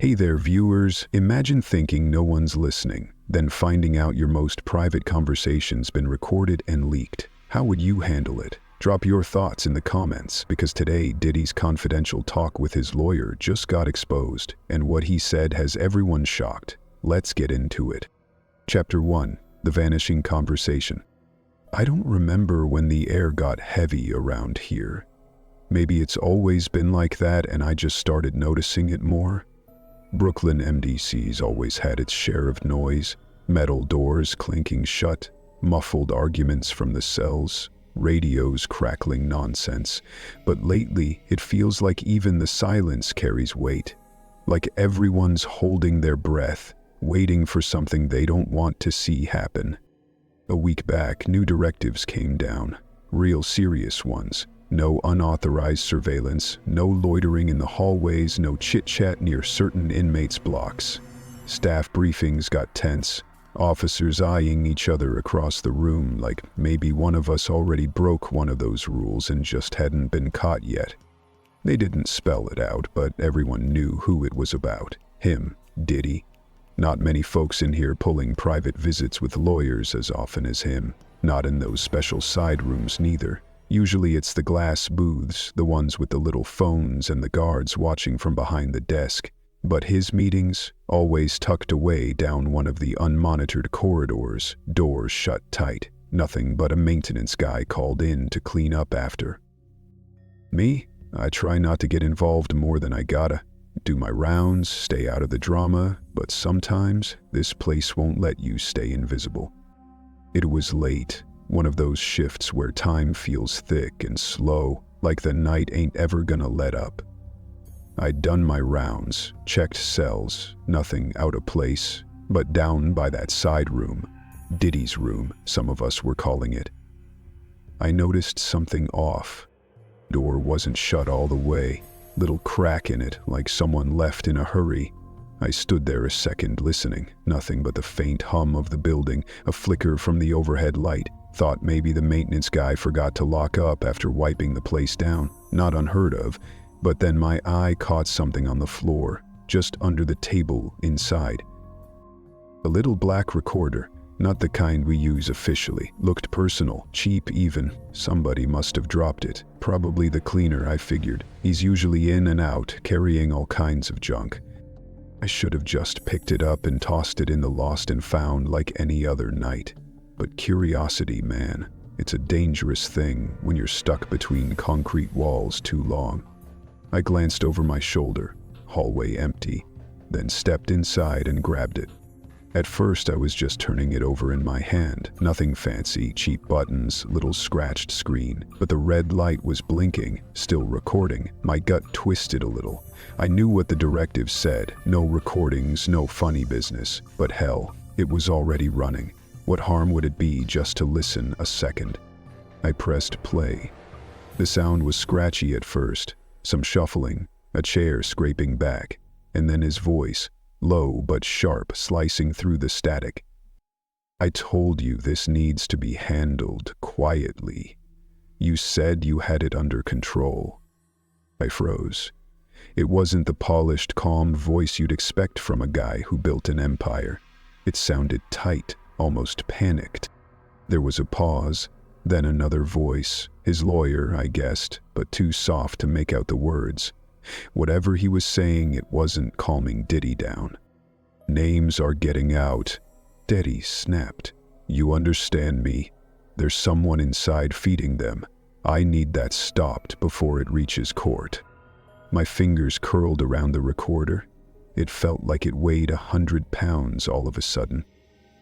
Hey there, viewers. Imagine thinking no one's listening, then finding out your most private conversation's been recorded and leaked. How would you handle it? Drop your thoughts in the comments, because today Diddy's confidential talk with his lawyer just got exposed, and what he said has everyone shocked. Let's get into it. Chapter 1. The Vanishing Conversation. I don't remember when the air got heavy around here. Maybe it's always been like that and I just started noticing it more. Brooklyn MDC's always had its share of noise, metal doors clinking shut, muffled arguments from the cells, radios crackling nonsense. But lately, it feels like even the silence carries weight. Like everyone's holding their breath, waiting for something they don't want to see happen. A week back, new directives came down, real serious ones. No unauthorized surveillance, no loitering in the hallways, no chit-chat near certain inmates' blocks. Staff briefings got tense, officers eyeing each other across the room like maybe one of us already broke one of those rules and just hadn't been caught yet. They didn't spell it out, but everyone knew who it was about. Him, Diddy. Not many folks in here pulling private visits with lawyers as often as him. Not in those special side rooms neither. Usually it's the glass booths, the ones with the little phones and the guards watching from behind the desk. But his meetings, always tucked away down one of the unmonitored corridors, doors shut tight. Nothing but a maintenance guy called in to clean up after. Me? I try not to get involved more than I gotta. Do my rounds, stay out of the drama, but sometimes this place won't let you stay invisible. It was late. One of those shifts where time feels thick and slow, like the night ain't ever gonna let up. I'd done my rounds, checked cells, nothing out of place, but down by that side room, Diddy's room, some of us were calling it, I noticed something off. Door wasn't shut all the way, little crack in it like someone left in a hurry. I stood there a second listening, nothing but the faint hum of the building, a flicker from the overhead light. Thought maybe the maintenance guy forgot to lock up after wiping the place down. Not unheard of, but then my eye caught something on the floor, just under the table inside. A little black recorder, not the kind we use officially, looked personal, cheap even. Somebody must have dropped it. Probably the cleaner, I figured. He's usually in and out, carrying all kinds of junk. I should have just picked it up and tossed it in the lost and found like any other night. But curiosity, man, it's a dangerous thing when you're stuck between concrete walls too long. I glanced over my shoulder, hallway empty, then stepped inside and grabbed it. At first I was just turning it over in my hand, nothing fancy, cheap buttons, little scratched screen, but the red light was blinking, still recording. My gut twisted a little. I knew what the directive said, no recordings, no funny business, but hell, it was already running. What harm would it be just to listen a second? I pressed play. The sound was scratchy at first, some shuffling, a chair scraping back, and then his voice, low but sharp, slicing through the static. I told you this needs to be handled quietly. You said you had it under control. I froze. It wasn't the polished, calm voice you'd expect from a guy who built an empire. It sounded tight, almost panicked. There was a pause, then another voice, his lawyer, I guessed, but too soft to make out the words. Whatever he was saying, it wasn't calming Diddy down. Names are getting out. Diddy snapped. You understand me? There's someone inside feeding them. I need that stopped before it reaches court. My fingers curled around the recorder. It felt like it weighed 100 pounds all of a sudden.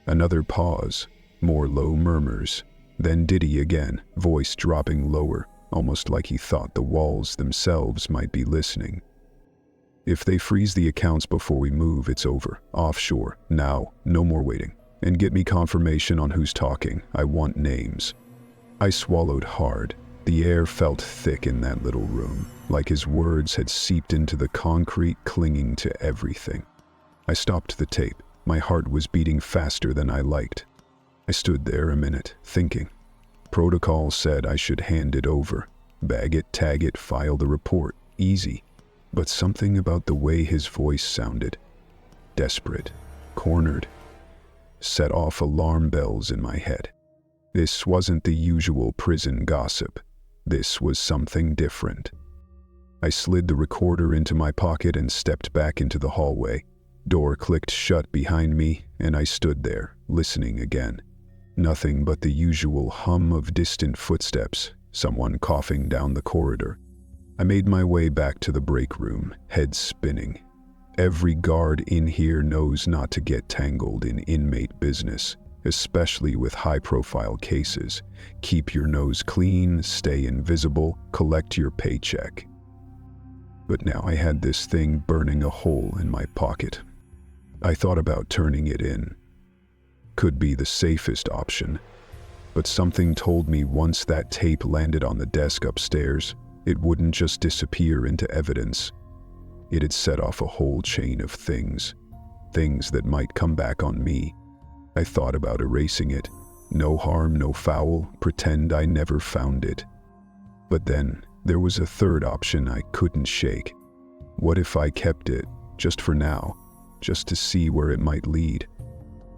Another pause, more low murmurs, then Diddy again, voice dropping lower, almost like he thought the walls themselves might be listening. If they freeze the accounts before we move, it's over. Offshore, now, no more waiting. And get me confirmation on who's talking. I want names. I swallowed hard. The air felt thick in that little room, like his words had seeped into the concrete, clinging to everything. I stopped the tape. My heart was beating faster than I liked. I stood there a minute, thinking. Protocol said I should hand it over. Bag it, tag it, file the report. Easy. But something about the way his voice sounded, desperate, cornered, set off alarm bells in my head. This wasn't the usual prison gossip. This was something different. I slid the recorder into my pocket and stepped back into the hallway. Door clicked shut behind me, and I stood there, listening again. Nothing but the usual hum of distant footsteps, someone coughing down the corridor. I made my way back to the break room, head spinning. Every guard in here knows not to get tangled in inmate business, especially with high-profile cases. Keep your nose clean, stay invisible, collect your paycheck. But now I had this thing burning a hole in my pocket. I thought about turning it in. Could be the safest option. But something told me once that tape landed on the desk upstairs, it wouldn't just disappear into evidence. It had set off a whole chain of things that might come back on me. I thought about erasing it. No harm, no foul, pretend I never found it. But then, there was a third option I couldn't shake. What if I kept it, just for now, just to see where it might lead?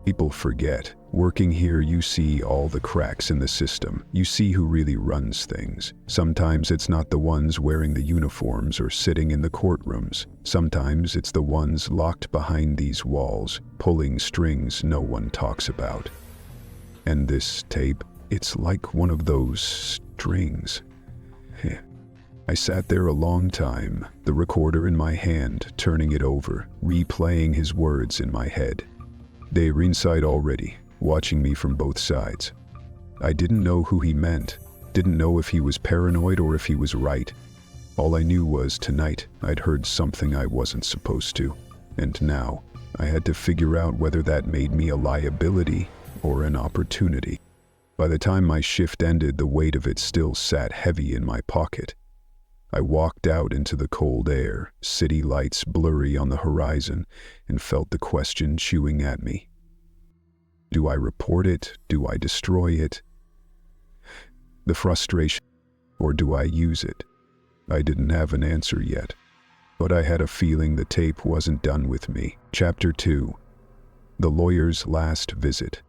People forget. Working here, you see all the cracks in the system. You see who really runs things. Sometimes it's not the ones wearing the uniforms or sitting in the courtrooms. Sometimes it's the ones locked behind these walls, pulling strings no one talks about. And this tape, it's like one of those strings. I sat there a long time, the recorder in my hand, turning it over, replaying his words in my head. They were inside already, watching me from both sides. I didn't know who he meant, didn't know if he was paranoid or if he was right. All I knew was tonight I'd heard something I wasn't supposed to, and now I had to figure out whether that made me a liability or an opportunity. By the time my shift ended, the weight of it still sat heavy in my pocket. I walked out into the cold air, city lights blurry on the horizon, and felt the question chewing at me. Do I report it? Do I destroy it? The frustration, or do I use it? I didn't have an answer yet, but I had a feeling the tape wasn't done with me. Chapter 2. The lawyer's last visit.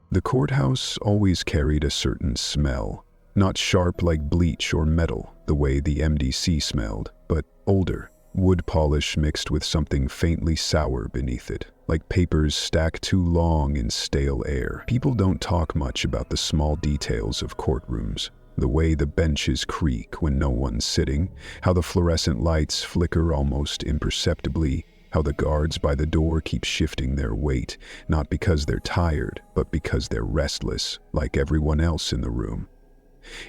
The courthouse always carried a certain smell. Not sharp like bleach or metal, the way the MDC smelled, but older, wood polish mixed with something faintly sour beneath it, like papers stacked too long in stale air. People don't talk much about the small details of courtrooms, the way the benches creak when no one's sitting, how the fluorescent lights flicker almost imperceptibly, how the guards by the door keep shifting their weight, not because they're tired, but because they're restless, like everyone else in the room.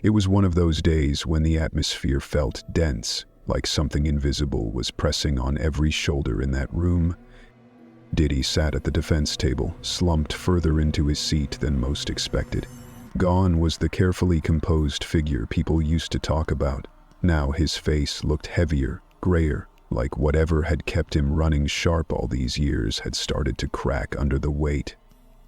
It was one of those days when the atmosphere felt dense, like something invisible was pressing on every shoulder in that room. Diddy sat at the defense table, slumped further into his seat than most expected. Gone was the carefully composed figure people used to talk about. Now his face looked heavier, grayer, like whatever had kept him running sharp all these years had started to crack under the weight.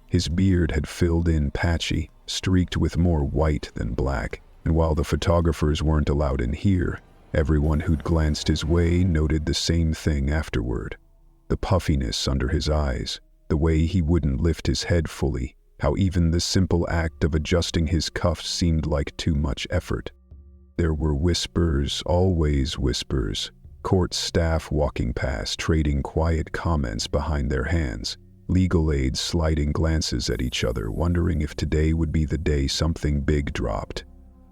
His beard had filled in patchy, streaked with more white than black, and while the photographers weren't allowed in here, everyone who'd glanced his way noted the same thing afterward. The puffiness under his eyes, the way he wouldn't lift his head fully, how even the simple act of adjusting his cuffs seemed like too much effort. There were whispers, always whispers, court staff walking past, trading quiet comments behind their hands, legal aides sliding glances at each other, wondering if today would be the day something big dropped.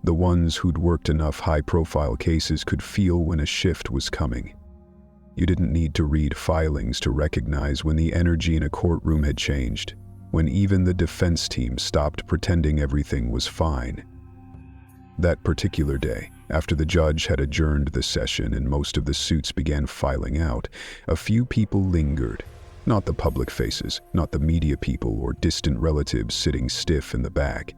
The ones who'd worked enough high-profile cases could feel when a shift was coming. You didn't need to read filings to recognize when the energy in a courtroom had changed, when even the defense team stopped pretending everything was fine. That particular day, after the judge had adjourned the session and most of the suits began filing out, a few people lingered. Not the public faces, not the media people or distant relatives sitting stiff in the back.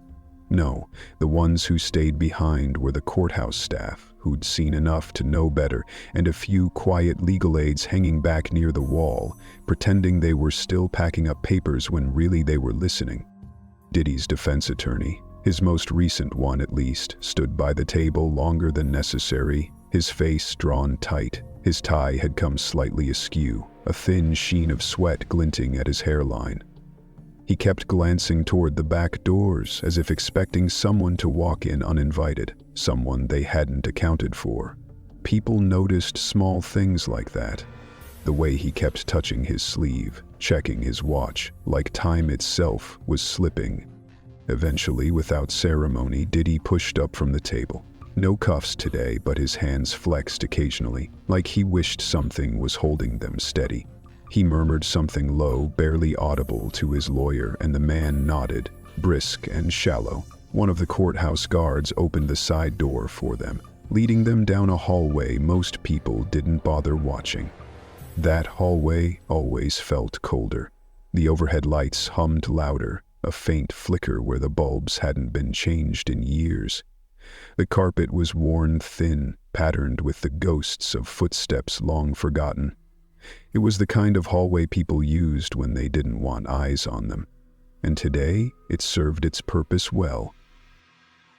No, the ones who stayed behind were the courthouse staff, who'd seen enough to know better, and a few quiet legal aides hanging back near the wall, pretending they were still packing up papers when really they were listening. Diddy's defense attorney, his most recent one at least, stood by the table longer than necessary, his face drawn tight. His tie had come slightly askew, a thin sheen of sweat glinting at his hairline. He kept glancing toward the back doors, as if expecting someone to walk in uninvited, someone they hadn't accounted for. People noticed small things like that. The way he kept touching his sleeve, checking his watch, like time itself was slipping. Eventually, without ceremony, Diddy pushed up from the table. No cuffs today, but his hands flexed occasionally, like he wished something was holding them steady. He murmured something low, barely audible, to his lawyer, and the man nodded, brisk and shallow. One of the courthouse guards opened the side door for them, leading them down a hallway most people didn't bother watching. That hallway always felt colder. The overhead lights hummed louder, a faint flicker where the bulbs hadn't been changed in years. The carpet was worn thin, patterned with the ghosts of footsteps long forgotten. It was the kind of hallway people used when they didn't want eyes on them. And today, it served its purpose well.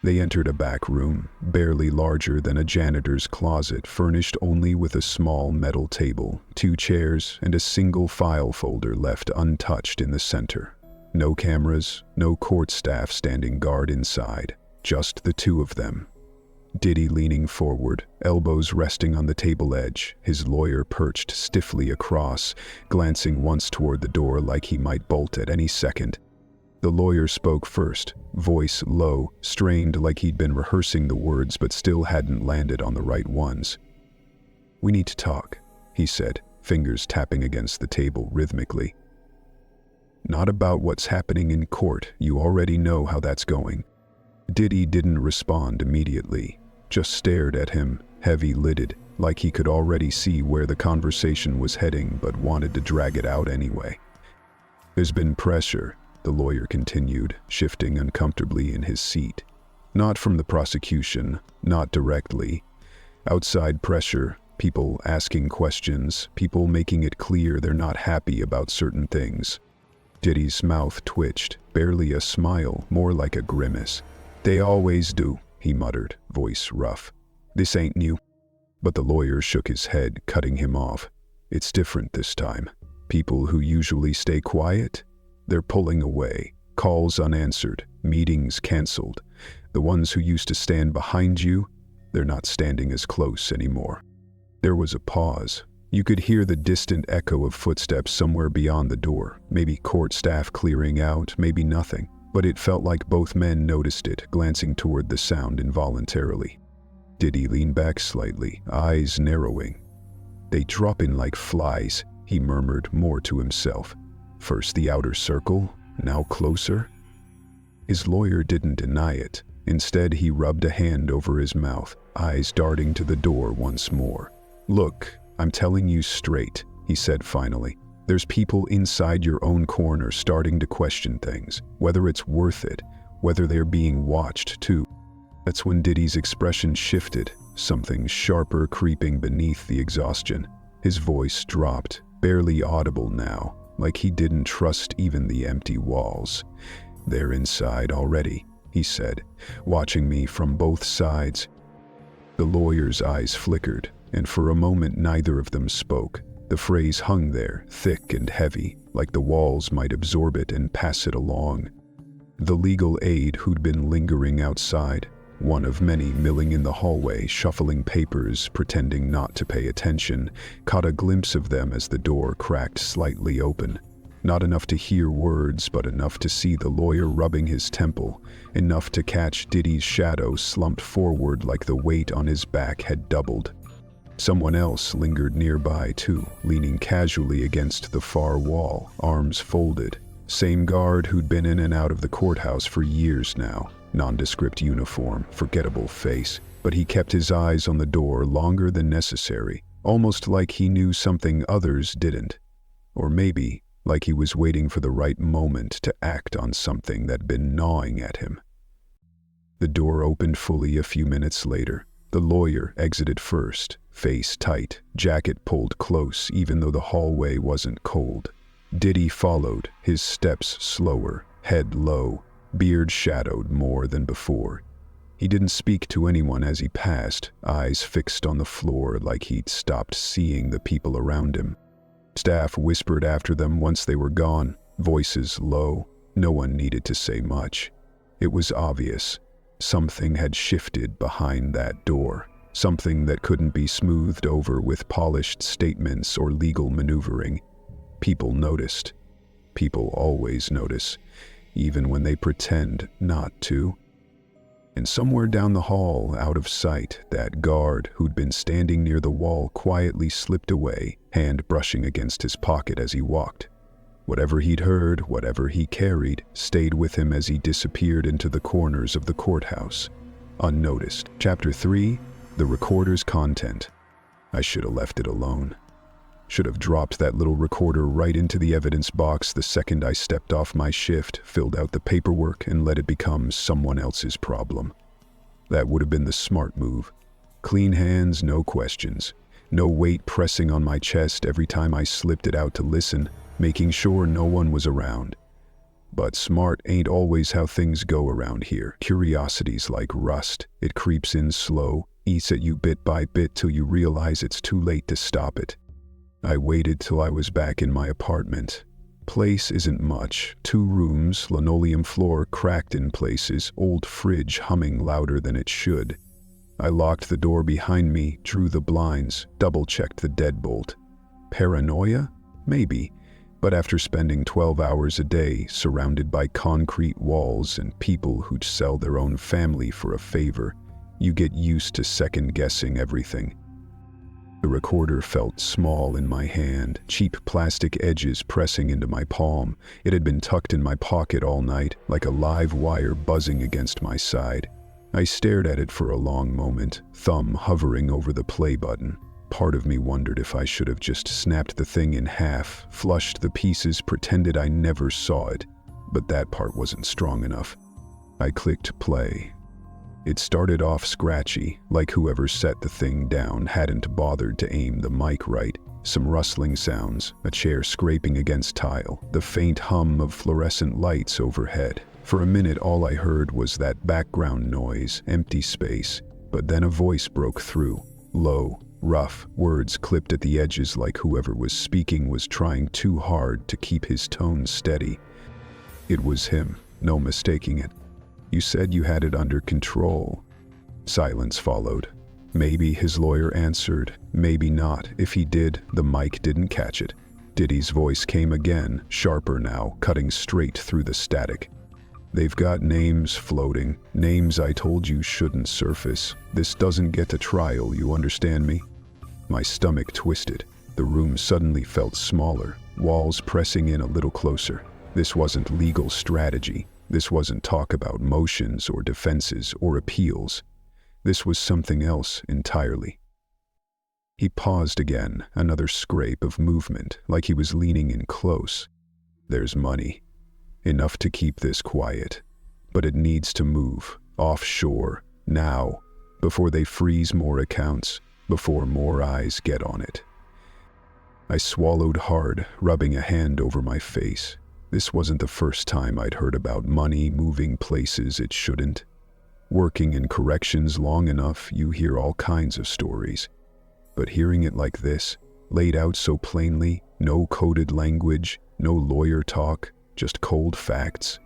They entered a back room, barely larger than a janitor's closet, furnished only with a small metal table, 2 chairs, and a single file folder left untouched in the center. No cameras, no court staff standing guard inside, just the 2 of them. Diddy leaning forward, elbows resting on the table edge, his lawyer perched stiffly across, glancing once toward the door like he might bolt at any second. The lawyer spoke first, voice low, strained like he'd been rehearsing the words but still hadn't landed on the right ones. "We need to talk," he said, fingers tapping against the table rhythmically. "Not about what's happening in court, you already know how that's going." Diddy didn't respond immediately, just stared at him, heavy-lidded, like he could already see where the conversation was heading but wanted to drag it out anyway. "There's been pressure," the lawyer continued, shifting uncomfortably in his seat. "Not from the prosecution, not directly. Outside pressure, people asking questions, people making it clear they're not happy about certain things." Diddy's mouth twitched, barely a smile, more like a grimace. "They always do," he muttered, voice rough. "This ain't new." But the lawyer shook his head, cutting him off. "It's different this time. People who usually stay quiet, they're pulling away, calls unanswered, meetings canceled. The ones who used to stand behind you, they're not standing as close anymore." There was a pause. You could hear the distant echo of footsteps somewhere beyond the door, maybe court staff clearing out, maybe nothing. But it felt like both men noticed it, glancing toward the sound involuntarily. Diddy leaned back slightly, eyes narrowing. "They drop in like flies," he murmured, more to himself. "First the outer circle, now closer." His lawyer didn't deny it. Instead, he rubbed a hand over his mouth, eyes darting to the door once more. "Look, I'm telling you straight," he said finally. "There's people inside your own corner starting to question things, whether it's worth it, whether they're being watched too." That's when Diddy's expression shifted, something sharper creeping beneath the exhaustion. His voice dropped, barely audible now, like he didn't trust even the empty walls. "They're inside already," he said, watching me from both sides. The lawyer's eyes flickered, and for a moment neither of them spoke. The phrase hung there, thick and heavy, like the walls might absorb it and pass it along. The legal aide who'd been lingering outside, one of many milling in the hallway, shuffling papers, pretending not to pay attention, caught a glimpse of them as the door cracked slightly open. Not enough to hear words, but enough to see the lawyer rubbing his temple, enough to catch Diddy's shadow slumped forward like the weight on his back had doubled. Someone else lingered nearby too, leaning casually against the far wall, arms folded. Same guard who'd been in and out of the courthouse for years now. Nondescript uniform, forgettable face, but he kept his eyes on the door longer than necessary, almost like he knew something others didn't. Or maybe, like he was waiting for the right moment to act on something that'd been gnawing at him. The door opened fully a few minutes later. The lawyer exited first, face tight, jacket pulled close even though the hallway wasn't cold. Diddy followed, his steps slower, head low, beard shadowed more than before. He didn't speak to anyone as he passed, eyes fixed on the floor like he'd stopped seeing the people around him. Staff whispered after them once they were gone, voices low. No one needed to say much. It was obvious. Something had shifted behind that door. Something that couldn't be smoothed over with polished statements or legal maneuvering. People noticed. People always notice, even when they pretend not to. And somewhere down the hall, out of sight, that guard who'd been standing near the wall quietly slipped away, hand brushing against his pocket as he walked. Whatever he'd heard, whatever he carried, stayed with him as he disappeared into the corners of the courthouse, unnoticed. Chapter 3, The Recorder's Content. I should have left it alone. Should have dropped that little recorder right into the evidence box the second I stepped off my shift, filled out the paperwork, and let it become someone else's problem. That would have been the smart move. Clean hands, no questions. No weight pressing on my chest every time I slipped it out to listen, making sure no one was around. But smart ain't always how things go around here. Curiosity's like rust. It creeps in slow, eats at you bit by bit till you realize it's too late to stop it. I waited till I was back in my apartment. Place isn't much. 2 rooms, linoleum floor cracked in places, old fridge humming louder than it should. I locked the door behind me, drew the blinds, double-checked the deadbolt. Paranoia? Maybe. But after spending 12 hours a day surrounded by concrete walls and people who'd sell their own family for a favor, you get used to second-guessing everything. The recorder felt small in my hand, cheap plastic edges pressing into my palm. It had been tucked in my pocket all night, like a live wire buzzing against my side. I stared at it for a long moment, thumb hovering over the play button. Part of me wondered if I should have just snapped the thing in half, flushed the pieces, pretended I never saw it. But that part wasn't strong enough. I clicked play. It started off scratchy, like whoever set the thing down hadn't bothered to aim the mic right. Some rustling sounds, a chair scraping against tile, the faint hum of fluorescent lights overhead. For a minute all I heard was that background noise, empty space. But then a voice broke through, low, rough, words clipped at the edges like whoever was speaking was trying too hard to keep his tone steady. It was him, no mistaking it. You said you had it under control. Silence followed. Maybe his lawyer answered, maybe not. If he did, the mic didn't catch it. Diddy's voice came again, sharper now, cutting straight through the static. They've got names floating, names I told you shouldn't surface. This doesn't get to trial, you understand me? My stomach twisted. The room suddenly felt smaller, walls pressing in a little closer. This wasn't legal strategy. This wasn't talk about motions or defenses or appeals. This was something else entirely. He paused again, another scrape of movement, like he was leaning in close. There's money. Enough to keep this quiet. But it needs to move, offshore, now, before they freeze more accounts, before more eyes get on it. I swallowed hard, rubbing a hand over my face. This wasn't the first time I'd heard about money moving places it shouldn't. Working in corrections long enough, you hear all kinds of stories. But hearing it like this, laid out so plainly, no coded language, no lawyer talk, just cold facts,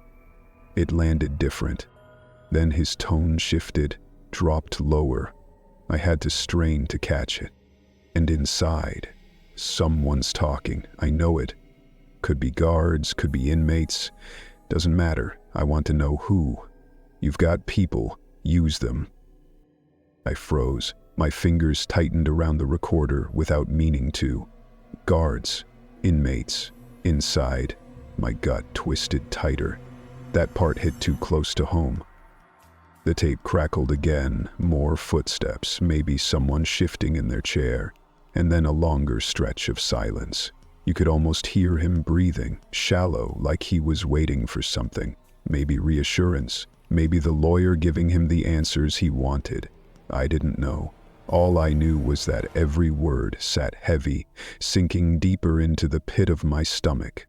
it landed different. Then his tone shifted, dropped lower. I had to strain to catch it. And inside, someone's talking, I know it. Could be guards, could be inmates. Doesn't matter. I want to know who. You've got people. Use them. I froze. My fingers tightened around the recorder without meaning to. Guards. Inmates. Inside. My gut twisted tighter. That part hit too close to home. The tape crackled again. More footsteps, maybe someone shifting in their chair. And then a longer stretch of silence. You could almost hear him breathing, shallow, like he was waiting for something. Maybe reassurance, maybe the lawyer giving him the answers he wanted. I didn't know. All I knew was that every word sat heavy, sinking deeper into the pit of my stomach.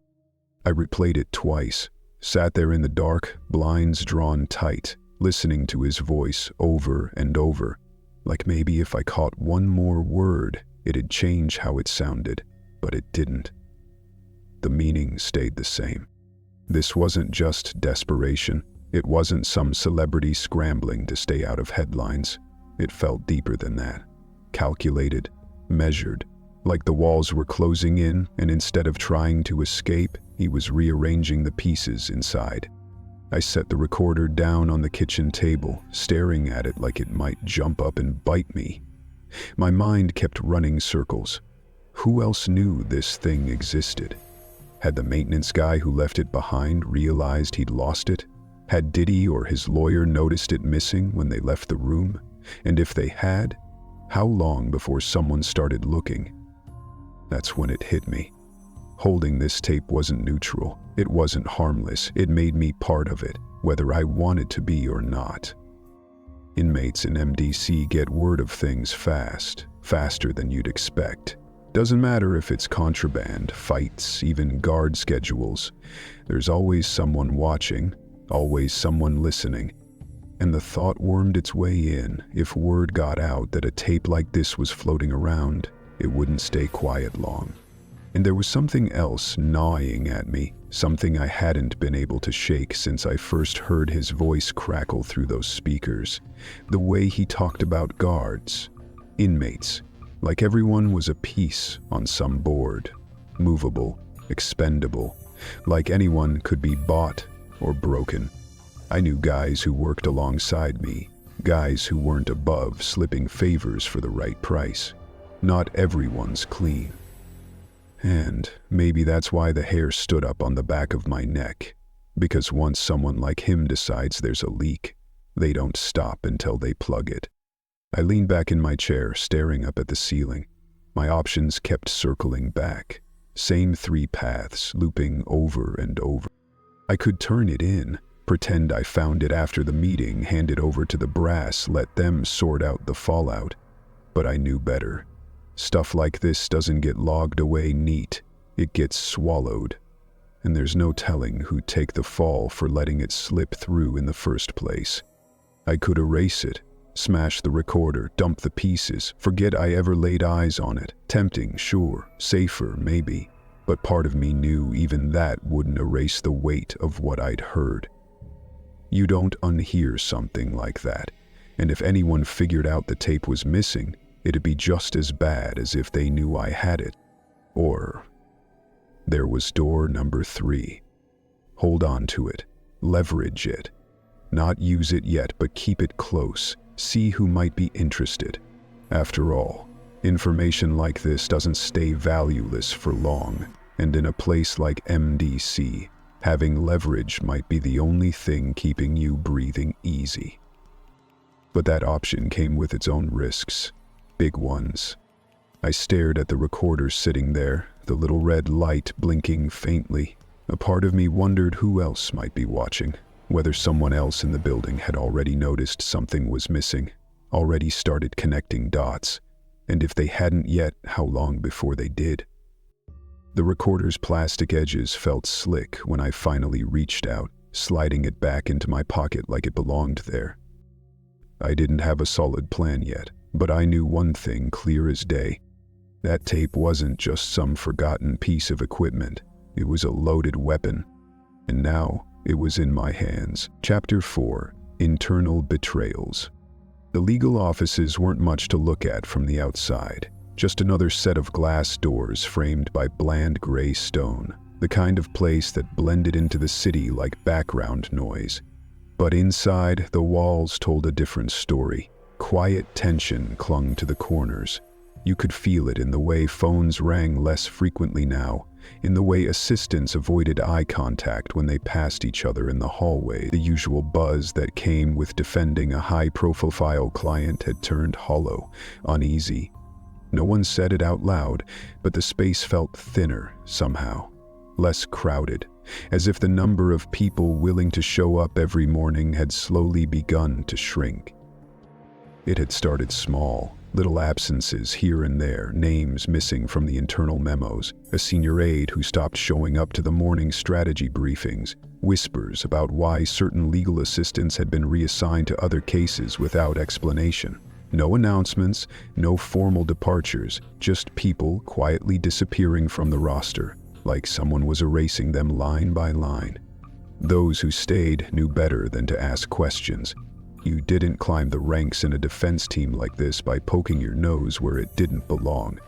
I replayed it twice, sat there in the dark, blinds drawn tight, listening to his voice over and over, like maybe if I caught one more word, it'd change how it sounded, but it didn't. The meaning stayed the same. This wasn't just desperation. It wasn't some celebrity scrambling to stay out of headlines. It felt deeper than that. Calculated, measured, like the walls were closing in, and instead of trying to escape, he was rearranging the pieces inside. I set the recorder down on the kitchen table, staring at it like it might jump up and bite me. My mind kept running circles. Who else knew this thing existed? Had the maintenance guy who left it behind realized he'd lost it? Had Diddy or his lawyer noticed it missing when they left the room? And if they had, how long before someone started looking? That's when it hit me. Holding this tape wasn't neutral. It wasn't harmless. It made me part of it, whether I wanted to be or not. Inmates in MDC get word of things fast, faster than you'd expect. Doesn't matter if it's contraband, fights, even guard schedules. There's always someone watching, always someone listening. And the thought wormed its way in. If word got out that a tape like this was floating around, it wouldn't stay quiet long. And there was something else gnawing at me, something I hadn't been able to shake since I first heard his voice crackle through those speakers. The way he talked about guards, inmates, like everyone was a piece on some board, movable, expendable, like anyone could be bought or broken. I knew guys who worked alongside me, guys who weren't above slipping favors for the right price. Not everyone's clean. And maybe that's why the hair stood up on the back of my neck, because once someone like him decides there's a leak, they don't stop until they plug it. I leaned back in my chair, staring up at the ceiling. My options kept circling back, same 3 paths, looping over and over. I could turn it in, pretend I found it after the meeting, hand it over to the brass, let them sort out the fallout. But I knew better. Stuff like this doesn't get logged away neat. It gets swallowed. And there's no telling who'd take the fall for letting it slip through in the first place. I could erase it, smash the recorder, dump the pieces, forget I ever laid eyes on it. Tempting, sure. Safer, maybe. But part of me knew even that wouldn't erase the weight of what I'd heard. You don't unhear something like that. And if anyone figured out the tape was missing, it'd be just as bad as if they knew I had it. Or there was door number 3. Hold on to it. Leverage it. Not use it yet, but keep it close. See who might be interested. After all, information like this doesn't stay valueless for long, and in a place like MDC, having leverage might be the only thing keeping you breathing easy. But that option came with its own risks. Big ones. I stared at the recorder sitting there, the little red light blinking faintly. A part of me wondered who else might be watching, whether someone else in the building had already noticed something was missing, already started connecting dots, and if they hadn't yet, how long before they did. The recorder's plastic edges felt slick when I finally reached out, sliding it back into my pocket like it belonged there. I didn't have a solid plan yet, but I knew one thing clear as day. That tape wasn't just some forgotten piece of equipment. It was a loaded weapon. And now, it was in my hands. Chapter 4, Internal Betrayals. The legal offices weren't much to look at from the outside. Just another set of glass doors framed by bland gray stone. The kind of place that blended into the city like background noise. But inside, the walls told a different story. Quiet tension clung to the corners. You could feel it in the way phones rang less frequently now, in the way assistants avoided eye contact when they passed each other in the hallway. The usual buzz that came with defending a high-profile client had turned hollow, uneasy. No one said it out loud, but the space felt thinner somehow, less crowded, as if the number of people willing to show up every morning had slowly begun to shrink. It had started small, Little absences here and there, names missing from the internal memos, a senior aide who stopped showing up to the morning strategy briefings, whispers about why certain legal assistants had been reassigned to other cases without explanation. No announcements, no formal departures, just people quietly disappearing from the roster, like someone was erasing them line by line. Those who stayed knew better than to ask questions. You didn't climb the ranks in a defense team like this by poking your nose where it didn't belong.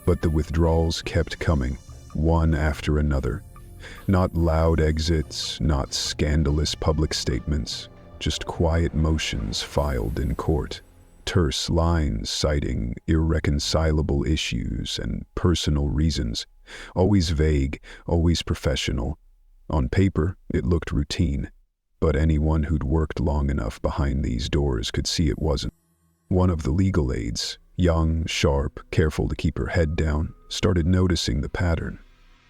But the withdrawals kept coming, one after another. Not loud exits, not scandalous public statements, just quiet motions filed in court. Terse lines citing irreconcilable issues and personal reasons. Always vague, always professional. On paper, it looked routine. But anyone who'd worked long enough behind these doors could see it wasn't. One of the legal aides, young, sharp, careful to keep her head down, started noticing the pattern.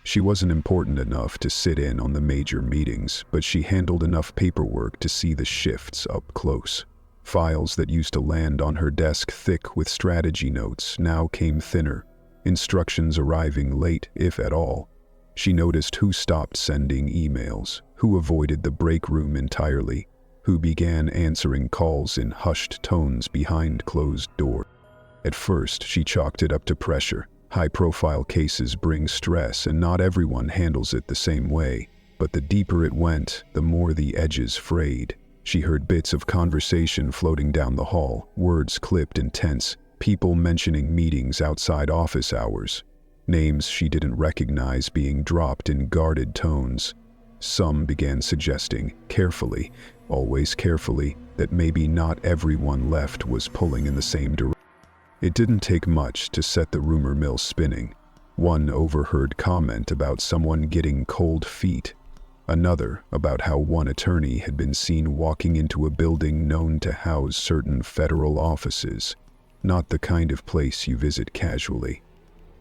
She wasn't important enough to sit in on the major meetings, but she handled enough paperwork to see the shifts up close. Files that used to land on her desk thick with strategy notes now came thinner, instructions arriving late, if at all. She noticed who stopped sending emails, who avoided the break room entirely, who began answering calls in hushed tones behind closed doors. At first, she chalked it up to pressure. High-profile cases bring stress, and not everyone handles it the same way. But the deeper it went, the more the edges frayed. She heard bits of conversation floating down the hall, words clipped and tense, people mentioning meetings outside office hours. Names she didn't recognize being dropped in guarded tones. Some began suggesting, carefully, always carefully, that maybe not everyone left was pulling in the same direction. It didn't take much to set the rumor mill spinning. One overheard comment about someone getting cold feet. Another about how one attorney had been seen walking into a building known to house certain federal offices. Not the kind of place you visit casually.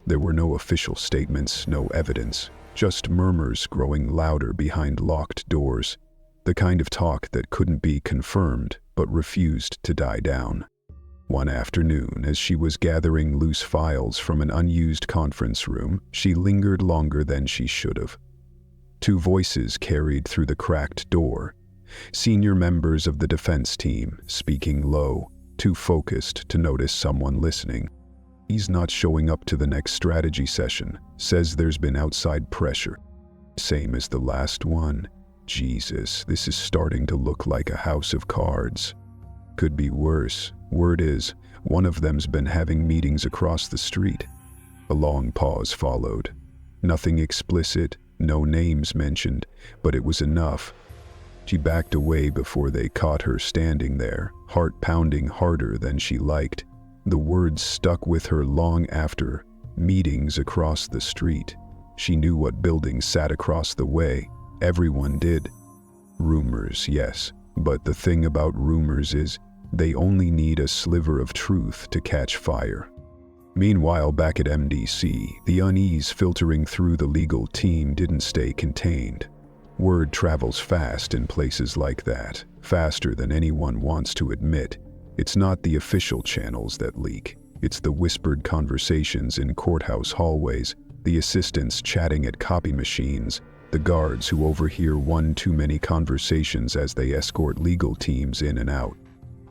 There were no official statements, no evidence, just murmurs growing louder behind locked doors, the kind of talk that couldn't be confirmed but refused to die down. One afternoon, as she was gathering loose files from an unused conference room, she lingered longer than she should have. Two voices carried through the cracked door. Senior members of the defense team, speaking low, too focused to notice someone listening. He's not showing up to the next strategy session, says there's been outside pressure. Same as the last one. Jesus, this is starting to look like a house of cards. Could be worse. Word is, one of them's been having meetings across the street. A long pause followed. Nothing explicit, no names mentioned, but it was enough. She backed away before they caught her standing there, heart pounding harder than she liked. The words stuck with her long after. Meetings across the street. She knew what building sat across the way. Everyone did. Rumors, yes, but the thing about rumors is, they only need a sliver of truth to catch fire. Meanwhile, back at MDC, the unease filtering through the legal team didn't stay contained. Word travels fast in places like that, faster than anyone wants to admit. It's not the official channels that leak. It's the whispered conversations in courthouse hallways, the assistants chatting at copy machines, the guards who overhear one too many conversations as they escort legal teams in and out.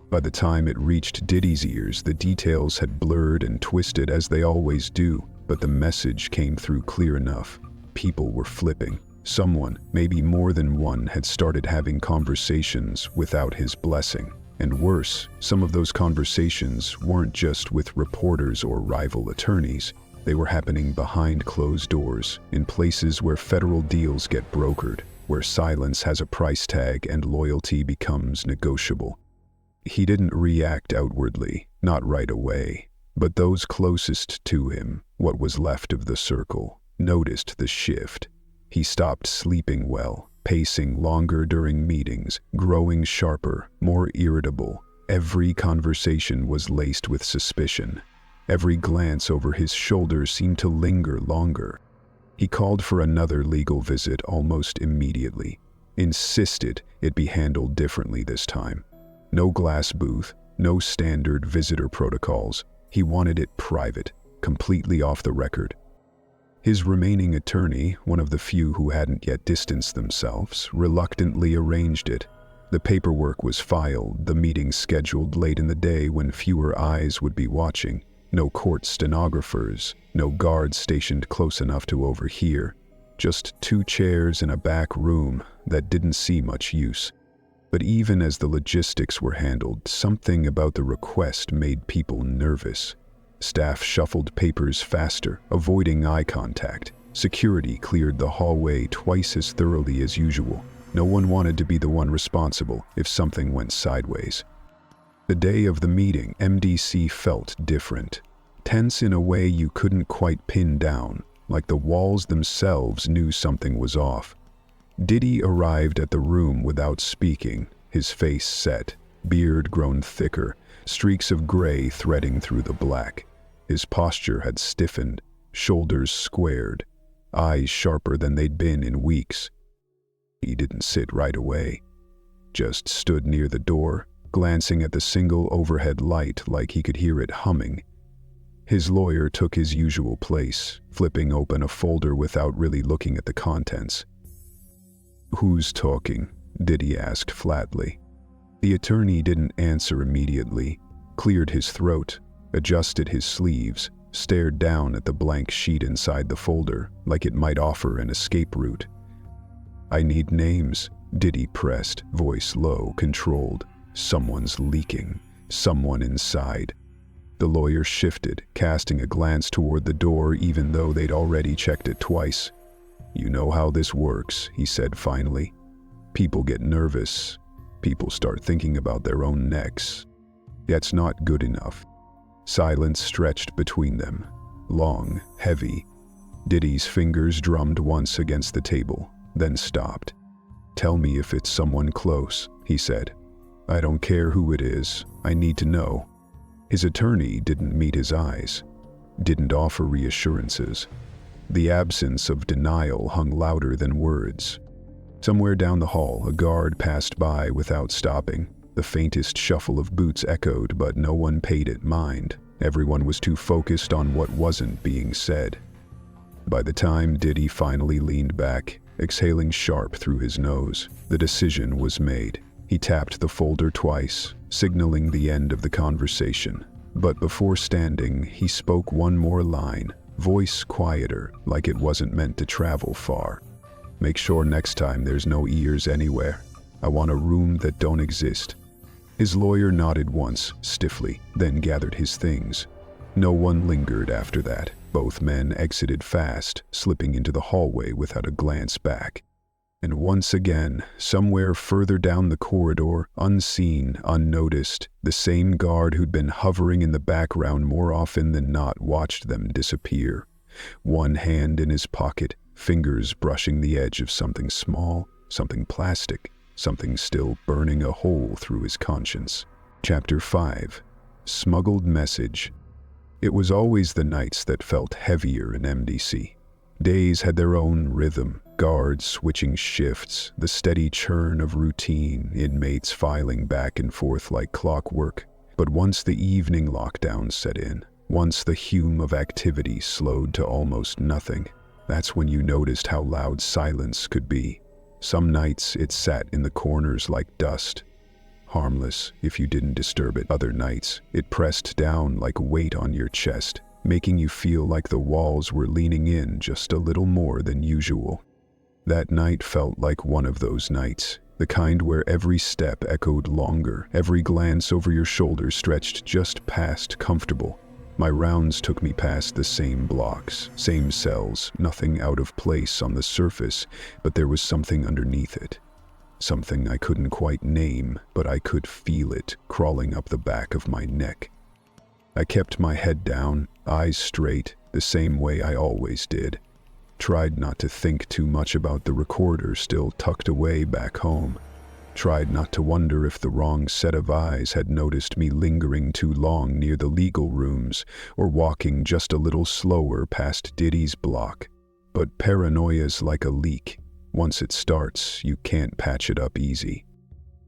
By the time it reached Diddy's ears, the details had blurred and twisted as they always do, but the message came through clear enough. People were flipping. Someone, maybe more than one, had started having conversations without his blessing. And worse, some of those conversations weren't just with reporters or rival attorneys. They were happening behind closed doors, in places where federal deals get brokered, where silence has a price tag and loyalty becomes negotiable. He didn't react outwardly, not right away, but those closest to him, what was left of the circle, noticed the shift. He stopped sleeping well, pacing longer during meetings, growing sharper, more irritable. Every conversation was laced with suspicion. Every glance over his shoulder seemed to linger longer. He called for another legal visit almost immediately, insisted it be handled differently this time. No glass booth, No standard visitor protocols. He wanted it private, completely off the record. His remaining attorney, one of the few who hadn't yet distanced themselves, reluctantly arranged it. The paperwork was filed, the meeting scheduled late in the day when fewer eyes would be watching. No court stenographers, no guards stationed close enough to overhear. Just 2 chairs in a back room that didn't see much use. But even as the logistics were handled, something about the request made people nervous. Staff shuffled papers faster, avoiding eye contact. Security cleared the hallway twice as thoroughly as usual. No one wanted to be the one responsible if something went sideways. The day of the meeting, MDC felt different. Tense in a way you couldn't quite pin down, like the walls themselves knew something was off. Diddy arrived at the room without speaking, his face set, beard grown thicker, streaks of gray threading through the black. His posture had stiffened, shoulders squared, eyes sharper than they'd been in weeks. He didn't sit right away, just stood near the door, glancing at the single overhead light like he could hear it humming. His lawyer took his usual place, flipping open a folder without really looking at the contents. "Who's talking?" Diddy asked flatly. The attorney didn't answer immediately, cleared his throat, adjusted his sleeves, stared down at the blank sheet inside the folder like it might offer an escape route. "I need names," Diddy pressed, voice low, controlled. "Someone's leaking. Someone inside." The lawyer shifted, casting a glance toward the door even though they'd already checked it twice. "You know how this works," he said finally. "People get nervous. People start thinking about their own necks. That's not good enough." Silence stretched between them, long, heavy. Diddy's fingers drummed once against the table, then stopped. "Tell me if it's someone close," he said. "I don't care who it is. I need to know." His attorney didn't meet his eyes, didn't offer reassurances. The absence of denial hung louder than words. Somewhere down the hall, a guard passed by without stopping. The faintest shuffle of boots echoed, but no one paid it mind. Everyone was too focused on what wasn't being said. By the time Diddy finally leaned back, exhaling sharp through his nose, the decision was made. He tapped the folder twice, signaling the end of the conversation. But before standing, he spoke one more line, voice quieter, like it wasn't meant to travel far. "Make sure next time there's no ears anywhere. I want a room that don't exist." His lawyer nodded once, stiffly, then gathered his things. No one lingered after that. Both men exited fast, slipping into the hallway without a glance back. And once again, somewhere further down the corridor, unseen, unnoticed, the same guard who'd been hovering in the background more often than not watched them disappear. One hand in his pocket, fingers brushing the edge of something small, something plastic, something still burning a hole through his conscience. Chapter 5. Smuggled Message. It was always the nights that felt heavier in MDC. Days had their own rhythm, guards switching shifts, the steady churn of routine, inmates filing back and forth like clockwork. But once the evening lockdown set in, once the hum of activity slowed to almost nothing, that's when you noticed how loud silence could be. Some nights it sat in the corners like dust, harmless if you didn't disturb it. Other nights it pressed down like weight on your chest, making you feel like the walls were leaning in just a little more than usual. That night felt like one of those nights, the kind where every step echoed longer, every glance over your shoulder stretched just past comfortable. My rounds took me past the same blocks, same cells, nothing out of place on the surface, but there was something underneath it. Something I couldn't quite name, but I could feel it crawling up the back of my neck. I kept my head down, eyes straight, the same way I always did. Tried not to think too much about the recorder still tucked away back home. Tried not to wonder if the wrong set of eyes had noticed me lingering too long near the legal rooms or walking just a little slower past Diddy's block. But paranoia's like a leak. Once it starts, you can't patch it up easy.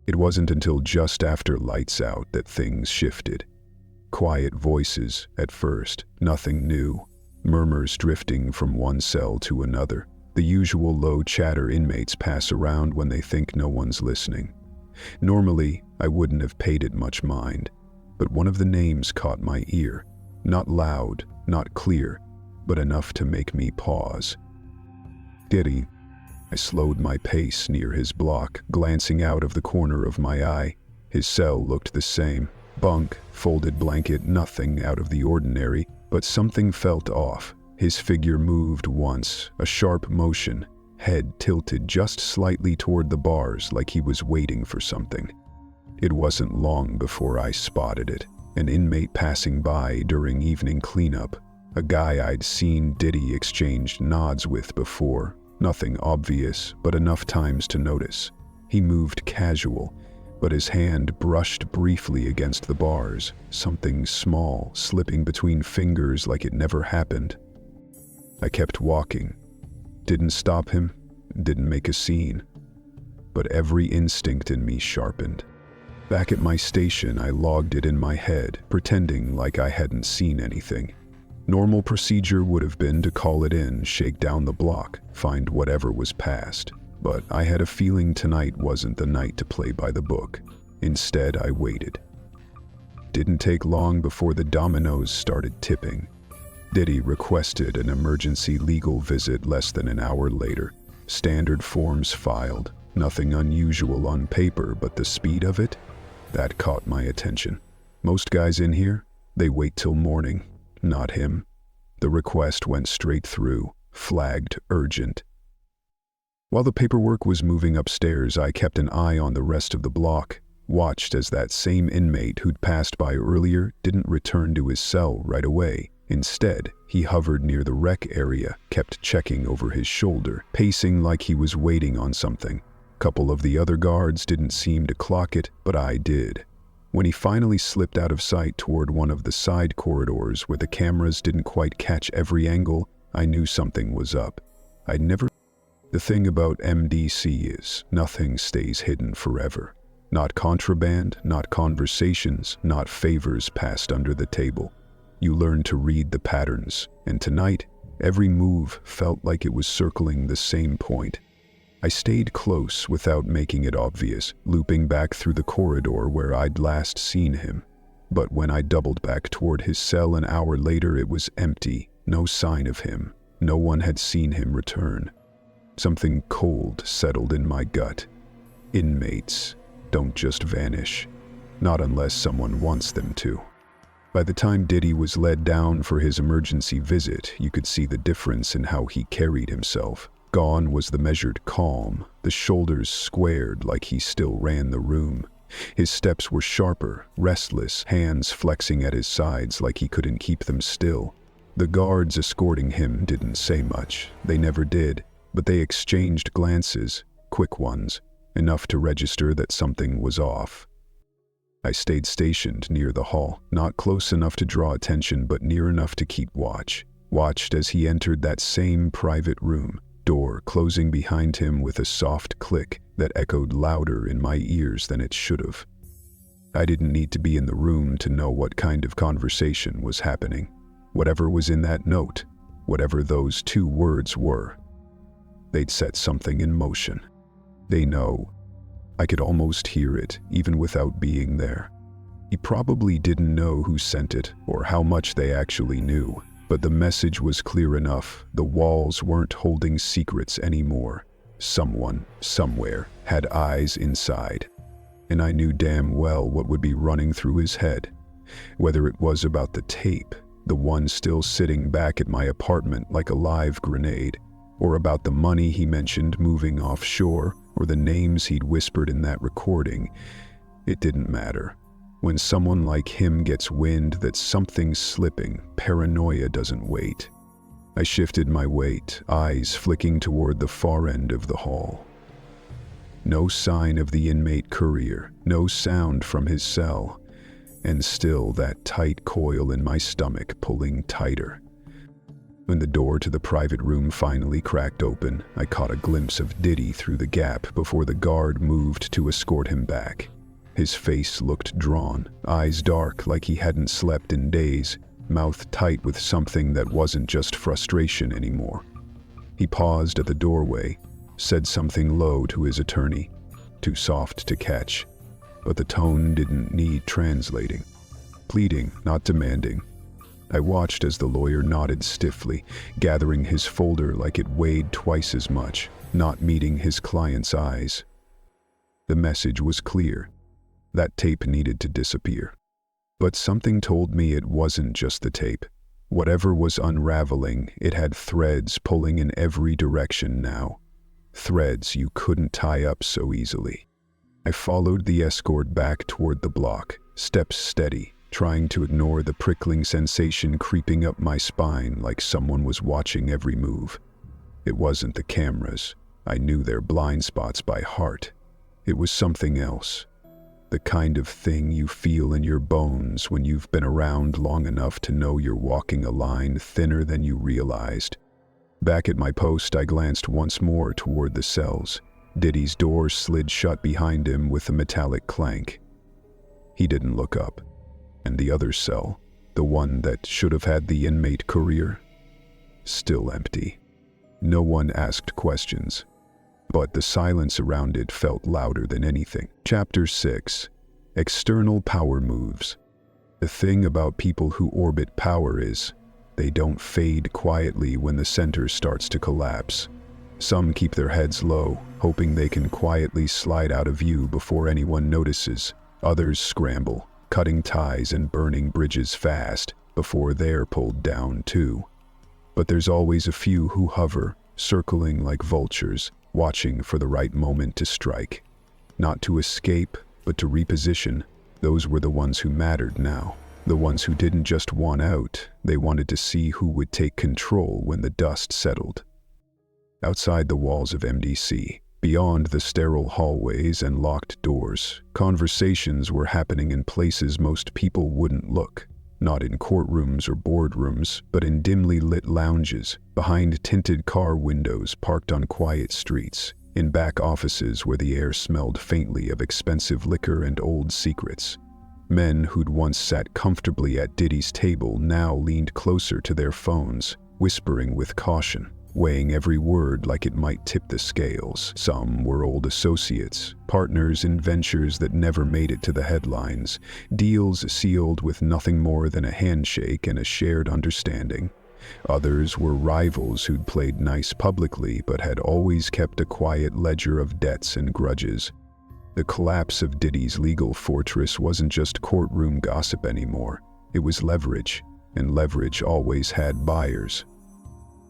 It wasn't until just after lights out that things shifted. Quiet voices at first, nothing new. Murmurs drifting from one cell to another. The usual low chatter inmates pass around when they think no one's listening. Normally, I wouldn't have paid it much mind, but one of the names caught my ear. Not loud, not clear, but enough to make me pause. Diddy. I slowed my pace near his block, glancing out of the corner of my eye. His cell looked the same. Bunk, folded blanket, nothing out of the ordinary, but something felt off. His figure moved once, a sharp motion, head tilted just slightly toward the bars like he was waiting for something. It wasn't long before I spotted it. An inmate passing by during evening cleanup. A guy I'd seen Diddy exchanged nods with before. Nothing obvious, but enough times to notice. He moved casual, but his hand brushed briefly against the bars, something small slipping between fingers like it never happened. I kept walking. Didn't stop him, didn't make a scene, but every instinct in me sharpened. Back at my station, I logged it in my head, pretending like I hadn't seen anything. Normal procedure would have been to call it in, shake down the block, find whatever was passed. But I had a feeling tonight wasn't the night to play by the book. Instead, I waited. Didn't take long before the dominoes started tipping. Diddy requested an emergency legal visit less than an hour later. Standard forms filed. Nothing unusual on paper, but the speed of it? That caught my attention. Most guys in here, they wait till morning. Not him. The request went straight through, flagged urgent. While the paperwork was moving upstairs, I kept an eye on the rest of the block, watched as that same inmate who'd passed by earlier didn't return to his cell right away. Instead, he hovered near the rec area, kept checking over his shoulder, pacing like he was waiting on something. Couple of the other guards didn't seem to clock it, but I did. When he finally slipped out of sight toward one of the side corridors where the cameras didn't quite catch every angle, I knew something was up. The thing about MDC is, nothing stays hidden forever. Not contraband, not conversations, not favors passed under the table. You learn to read the patterns, and tonight, every move felt like it was circling the same point. I stayed close without making it obvious, looping back through the corridor where I'd last seen him. But when I doubled back toward his cell an hour later, it was empty, no sign of him. No one had seen him return. Something cold settled in my gut. Inmates don't just vanish, not unless someone wants them to. By the time Diddy was led down for his emergency visit, you could see the difference in how he carried himself. Gone was the measured calm, the shoulders squared like he still ran the room. His steps were sharper, restless, hands flexing at his sides like he couldn't keep them still. The guards escorting him didn't say much. They never did, but they exchanged glances, quick ones, enough to register that something was off. I stayed stationed near the hall, not close enough to draw attention, but near enough to keep watch. Watched as he entered that same private room, door closing behind him with a soft click that echoed louder in my ears than it should have. I didn't need to be in the room to know what kind of conversation was happening. Whatever was in that note, whatever those two words were, they'd set something in motion. They know. I could almost hear it, even without being there. He probably didn't know who sent it or how much they actually knew, but the message was clear enough. The walls weren't holding secrets anymore. Someone, somewhere, had eyes inside. And I knew damn well what would be running through his head. Whether it was about the tape, the one still sitting back at my apartment like a live grenade, or about the money he mentioned moving offshore, or the names he'd whispered in that recording, it didn't matter. When someone like him gets wind that something's slipping, paranoia doesn't wait. I shifted my weight, eyes flicking toward the far end of the hall. No sign of the inmate courier, no sound from his cell, and still that tight coil in my stomach pulling tighter. When the door to the private room finally cracked open, I caught a glimpse of Diddy through the gap before the guard moved to escort him back. His face looked drawn, eyes dark like he hadn't slept in days, mouth tight with something that wasn't just frustration anymore. He paused at the doorway, said something low to his attorney, too soft to catch, but the tone didn't need translating. Pleading, not demanding. I watched as the lawyer nodded stiffly, gathering his folder like it weighed twice as much, not meeting his client's eyes. The message was clear. That tape needed to disappear. But something told me it wasn't just the tape. Whatever was unraveling, it had threads pulling in every direction now. Threads you couldn't tie up so easily. I followed the escort back toward the block, steps steady, trying to ignore the prickling sensation creeping up my spine like someone was watching every move. It wasn't the cameras. I knew their blind spots by heart. It was something else. The kind of thing you feel in your bones when you've been around long enough to know you're walking a line thinner than you realized. Back at my post, I glanced once more toward the cells. Diddy's door slid shut behind him with a metallic clank. He didn't look up. And the other cell, the one that should have had the inmate career, still empty. No one asked questions, but the silence around it felt louder than anything. Chapter 6. External Power Moves. The thing about people who orbit power is, they don't fade quietly when the center starts to collapse. Some keep their heads low, hoping they can quietly slide out of view before anyone notices. Others scramble, cutting ties and burning bridges fast before they're pulled down too. But there's always a few who hover, circling like vultures, watching for the right moment to strike. Not to escape, but to reposition. Those were the ones who mattered now. The ones who didn't just want out, they wanted to see who would take control when the dust settled. Outside the walls of MDC, beyond the sterile hallways and locked doors, conversations were happening in places most people wouldn't look. Not in courtrooms or boardrooms, but in dimly lit lounges, behind tinted car windows parked on quiet streets, in back offices where the air smelled faintly of expensive liquor and old secrets. Men who'd once sat comfortably at Diddy's table now leaned closer to their phones, whispering with caution, weighing every word like it might tip the scales. Some were old associates, partners in ventures that never made it to the headlines, deals sealed with nothing more than a handshake and a shared understanding. Others were rivals who'd played nice publicly but had always kept a quiet ledger of debts and grudges. The collapse of Diddy's legal fortress wasn't just courtroom gossip anymore. It was leverage, and leverage always had buyers.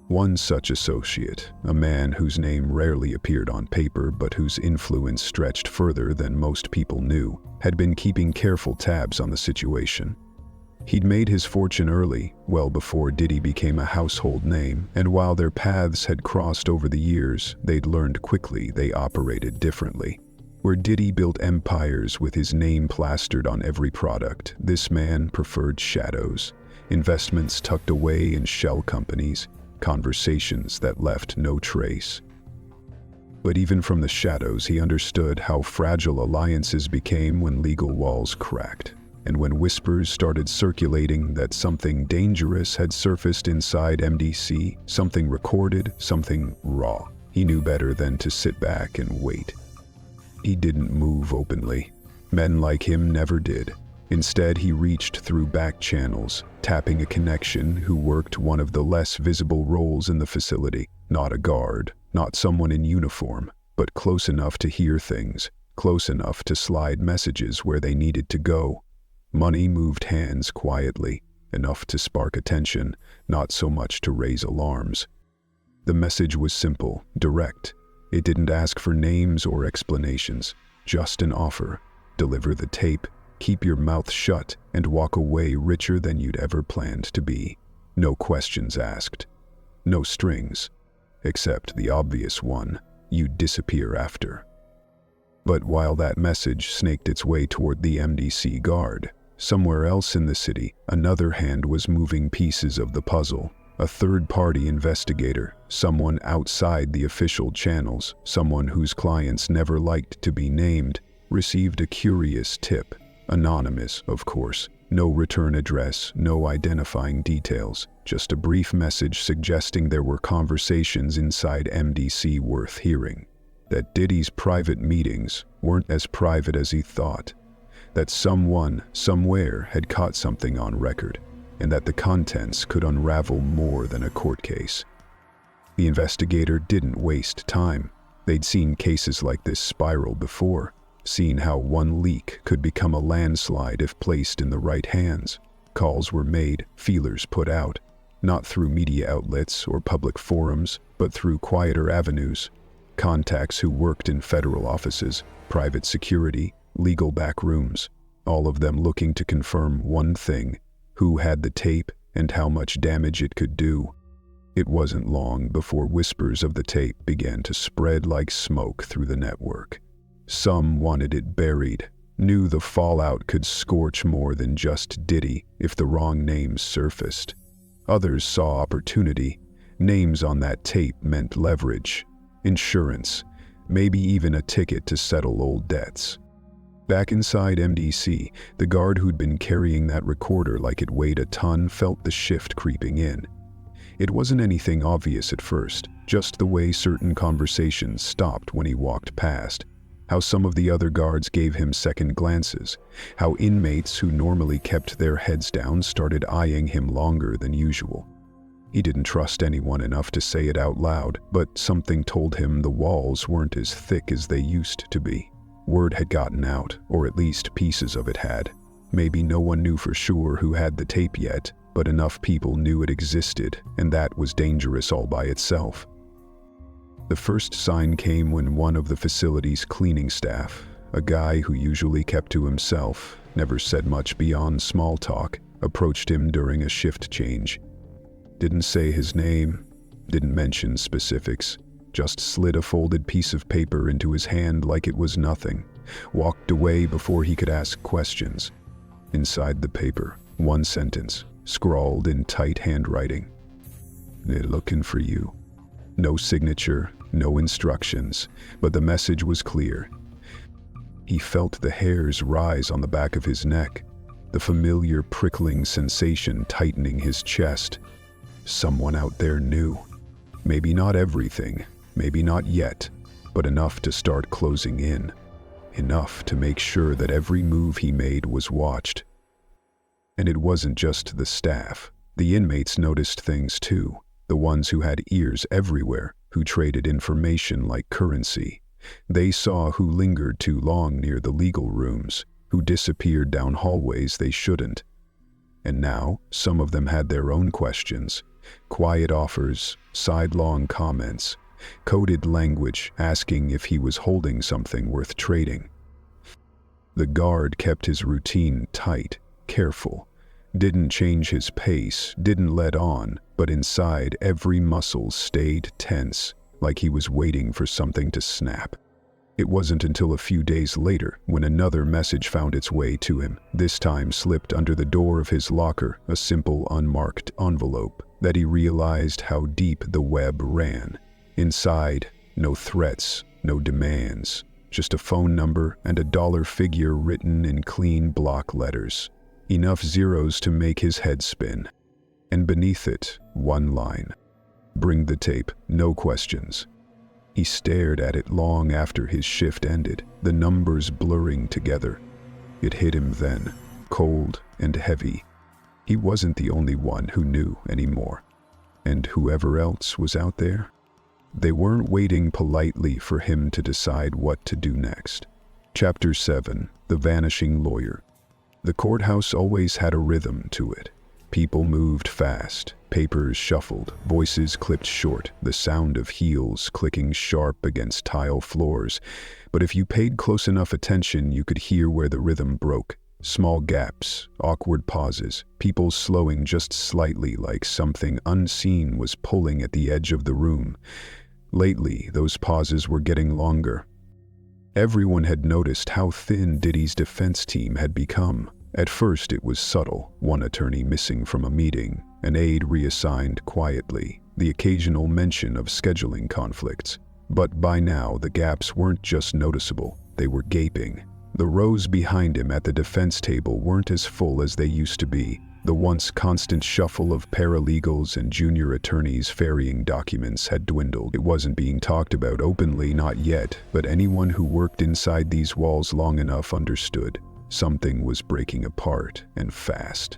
One such associate, a man whose name rarely appeared on paper but whose influence stretched further than most people knew, had been keeping careful tabs on the situation. He'd made his fortune early, well before Diddy became a household name, and while their paths had crossed over the years, they'd learned quickly they operated differently. Where Diddy built empires with his name plastered on every product, this man preferred shadows, investments tucked away in shell companies, conversations that left no trace. But even from the shadows, he understood how fragile alliances became when legal walls cracked, and when whispers started circulating that something dangerous had surfaced inside MDC, something recorded, something raw. He knew better than to sit back and wait. He didn't move openly. Men like him never did. Instead, he reached through back channels, tapping a connection who worked one of the less visible roles in the facility. Not a guard, not someone in uniform, but close enough to hear things, close enough to slide messages where they needed to go. Money moved hands quietly, enough to spark attention, not so much to raise alarms. The message was simple, direct. It didn't ask for names or explanations, just an offer. Deliver the tape, keep your mouth shut, and walk away richer than you'd ever planned to be. No questions asked. No strings. Except the obvious one, you'd disappear after. But while that message snaked its way toward the MDC guard, somewhere else in the city, another hand was moving pieces of the puzzle. A third-party investigator, someone outside the official channels, someone whose clients never liked to be named, received a curious tip. Anonymous, of course. No return address, no identifying details, just a brief message suggesting there were conversations inside MDC worth hearing. That Diddy's private meetings weren't as private as he thought. That someone, somewhere, had caught something on record, and that the contents could unravel more than a court case. The investigator didn't waste time. They'd seen cases like this spiral before, seen how one leak could become a landslide if placed in the right hands. Calls were made, feelers put out, not through media outlets or public forums, but through quieter avenues. Contacts who worked in federal offices, private security, legal back rooms, all of them looking to confirm one thing: who had the tape and how much damage it could do. It wasn't long before whispers of the tape began to spread like smoke through the network. Some wanted it buried, knew the fallout could scorch more than just Diddy if the wrong names surfaced. Others saw opportunity. Names on that tape meant leverage, insurance, maybe even a ticket to settle old debts. Back inside MDC, the guard who'd been carrying that recorder like it weighed a ton felt the shift creeping in. It wasn't anything obvious at first, just the way certain conversations stopped when he walked past, how some of the other guards gave him second glances, how inmates who normally kept their heads down started eyeing him longer than usual. He didn't trust anyone enough to say it out loud, but something told him the walls weren't as thick as they used to be. Word had gotten out, or at least pieces of it had. Maybe no one knew for sure who had the tape yet, but enough people knew it existed, and that was dangerous all by itself. The first sign came when one of the facility's cleaning staff, a guy who usually kept to himself, never said much beyond small talk, approached him during a shift change. Didn't say his name, didn't mention specifics, just slid a folded piece of paper into his hand like it was nothing, walked away before he could ask questions. Inside the paper, one sentence, scrawled in tight handwriting. "They're looking for you." No signature, no instructions, but the message was clear. He felt the hairs rise on the back of his neck, the familiar prickling sensation tightening his chest. Someone out there knew. Maybe not everything, maybe not yet, but enough to start closing in. Enough to make sure that every move he made was watched. And it wasn't just the staff. The inmates noticed things too. The ones who had ears everywhere, who traded information like currency. They saw who lingered too long near the legal rooms, who disappeared down hallways they shouldn't. And now, some of them had their own questions. Quiet offers, sidelong comments, coded language asking if he was holding something worth trading. The guard kept his routine tight, careful. Didn't change his pace, didn't let on, but inside every muscle stayed tense, like he was waiting for something to snap. It wasn't until a few days later, when another message found its way to him, this time slipped under the door of his locker, a simple unmarked envelope, that he realized how deep the web ran. Inside, no threats, no demands, just a phone number and a dollar figure written in clean block letters. Enough zeros to make his head spin. And beneath it, one line. "Bring the tape, no questions." He stared at it long after his shift ended, the numbers blurring together. It hit him then, cold and heavy. He wasn't the only one who knew anymore. And whoever else was out there? They weren't waiting politely for him to decide what to do next. Chapter 7: The Vanishing Lawyer. The courthouse always had a rhythm to it. People moved fast, papers shuffled, voices clipped short, the sound of heels clicking sharp against tile floors. But if you paid close enough attention, you could hear where the rhythm broke. Small gaps, awkward pauses, people slowing just slightly like something unseen was pulling at the edge of the room. Lately, those pauses were getting longer. Everyone had noticed how thin Diddy's defense team had become. At first it was subtle, one attorney missing from a meeting, An aide reassigned quietly, the occasional mention of scheduling conflicts. But by now, the gaps weren't just noticeable, they were gaping. The rows behind him at the defense table weren't as full as they used to be. The once constant shuffle of paralegals and junior attorneys ferrying documents had dwindled. It wasn't being talked about openly, not yet, but anyone who worked inside these walls long enough understood. Something was breaking apart, and fast.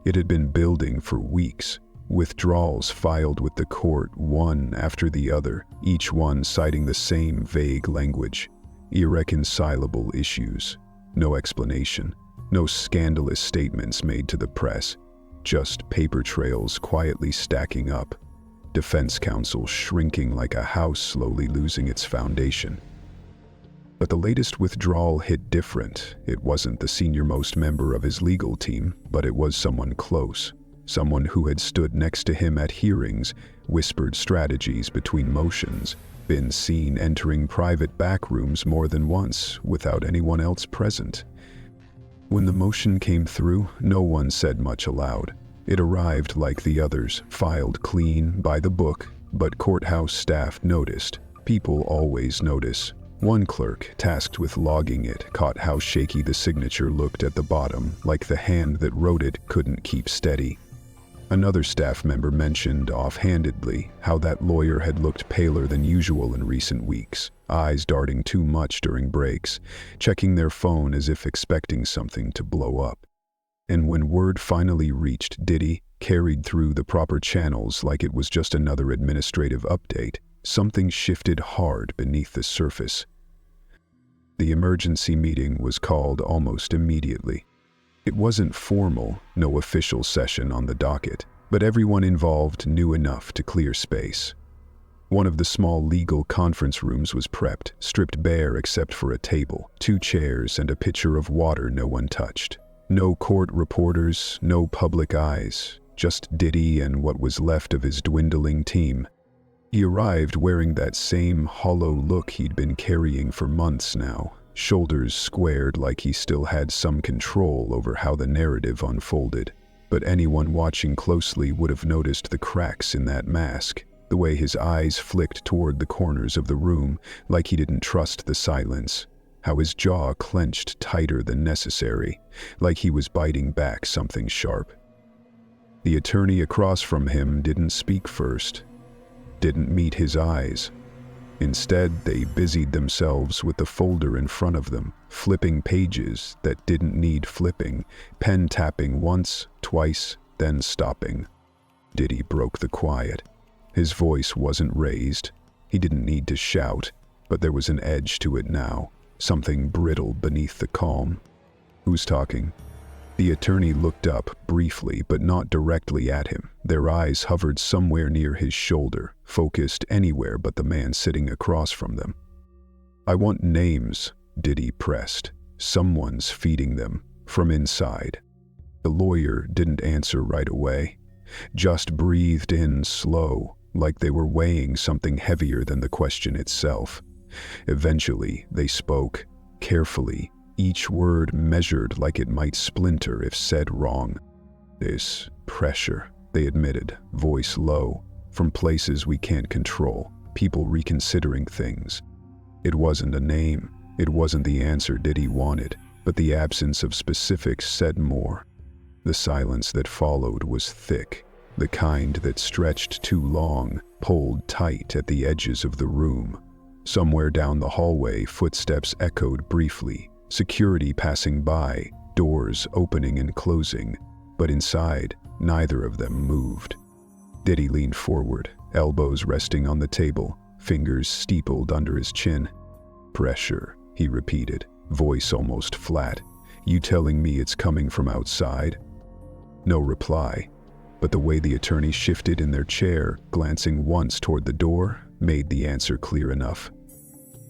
It had been building for weeks. Withdrawals filed with the court, one after the other, each one citing the same vague language. Irreconcilable issues. No explanation. No scandalous statements made to the press. Just paper trails quietly stacking up. Defense counsel shrinking like a house slowly losing its foundation. But the latest withdrawal hit different. It wasn't the senior-most member of his legal team, but it was someone close. Someone who had stood next to him at hearings, whispered strategies between motions, been seen entering private back rooms more than once without anyone else present. When the motion came through, no one said much aloud. It arrived like the others, filed clean, by the book, but courthouse staff noticed. People always notice. One clerk, tasked with logging it, caught how shaky the signature looked at the bottom, like the hand that wrote it couldn't keep steady. Another staff member mentioned offhandedly how that lawyer had looked paler than usual in recent weeks, eyes darting too much during breaks, checking their phone as if expecting something to blow up. And when word finally reached Diddy, carried through the proper channels like it was just another administrative update, something shifted hard beneath the surface. The emergency meeting was called almost immediately. It wasn't formal, no official session on the docket, but everyone involved knew enough to clear space. One of the small legal conference rooms was prepped, stripped bare except for a table, 2 chairs, and a pitcher of water no one touched. No court reporters, no public eyes, just Diddy and what was left of his dwindling team. He arrived wearing that same hollow look he'd been carrying for months now, shoulders squared like he still had some control over how the narrative unfolded. But anyone watching closely would have noticed the cracks in that mask, the way his eyes flicked toward the corners of the room like he didn't trust the silence, how his jaw clenched tighter than necessary, like he was biting back something sharp. The attorney across from him didn't speak first, didn't meet his eyes. Instead, they busied themselves with the folder in front of them, flipping pages that didn't need flipping, pen tapping once, twice, then stopping. Diddy broke the quiet. His voice wasn't raised. He didn't need to shout, but there was an edge to it now, something brittle beneath the calm. "Who's talking?" The attorney looked up briefly, but not directly at him. Their eyes hovered somewhere near his shoulder, focused anywhere but the man sitting across from them. "I want names," Diddy pressed. "Someone's feeding them, from inside." The lawyer didn't answer right away, just breathed in slow, like they were weighing something heavier than the question itself. Eventually, they spoke, carefully, each word measured like it might splinter if said wrong. "This pressure," they admitted, voice low, "from places we can't control, people reconsidering things." It wasn't a name, it wasn't the answer Diddy wanted, but the absence of specifics said more. The silence that followed was thick, the kind that stretched too long, pulled tight at the edges of the room. Somewhere down the hallway, footsteps echoed briefly, security passing by, doors opening and closing, but inside, neither of them moved. Diddy leaned forward, elbows resting on the table, fingers steepled under his chin. "Pressure," he repeated, voice almost flat. "You telling me it's coming from outside?" No reply, but the way the attorney shifted in their chair, glancing once toward the door, made the answer clear enough.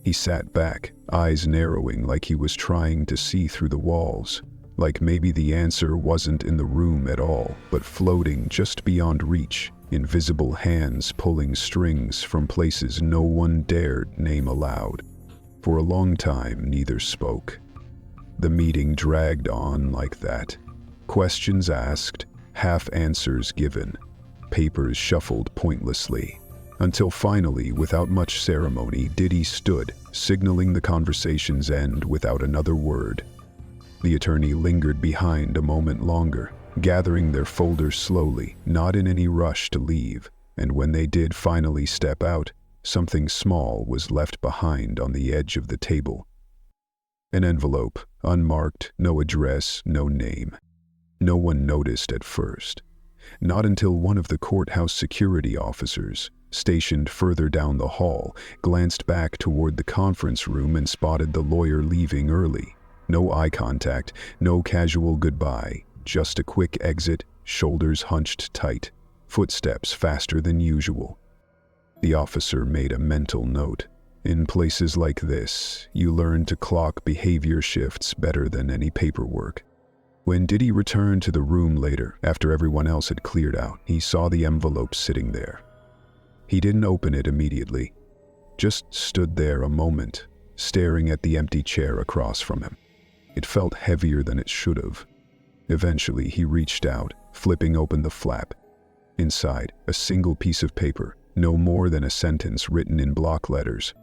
He sat back, eyes narrowing like he was trying to see through the walls, like maybe the answer wasn't in the room at all, but floating just beyond reach, invisible hands pulling strings from places no one dared name aloud. For a long time, neither spoke. The meeting dragged on like that. Questions asked, half answers given, papers shuffled pointlessly, until finally, without much ceremony, Diddy stood, signaling the conversation's end without another word. The attorney lingered behind a moment longer, gathering their folders slowly, not in any rush to leave, and when they did finally step out, something small was left behind on the edge of the table. An envelope, unmarked, no address, no name. No one noticed at first. Not until one of the courthouse security officers, stationed further down the hall, glanced back toward the conference room and spotted the lawyer leaving early. No eye contact, no casual goodbye, just a quick exit, shoulders hunched tight, footsteps faster than usual. The officer made a mental note. In places like this, you learn to clock behavior shifts better than any paperwork. When Diddy returned to the room later, after everyone else had cleared out, he saw the envelope sitting there. He didn't open it immediately, just stood there a moment, staring at the empty chair across from him. It felt heavier than it should have. Eventually, he reached out, flipping open the flap. Inside, a single piece of paper, no more than a sentence written in block letters.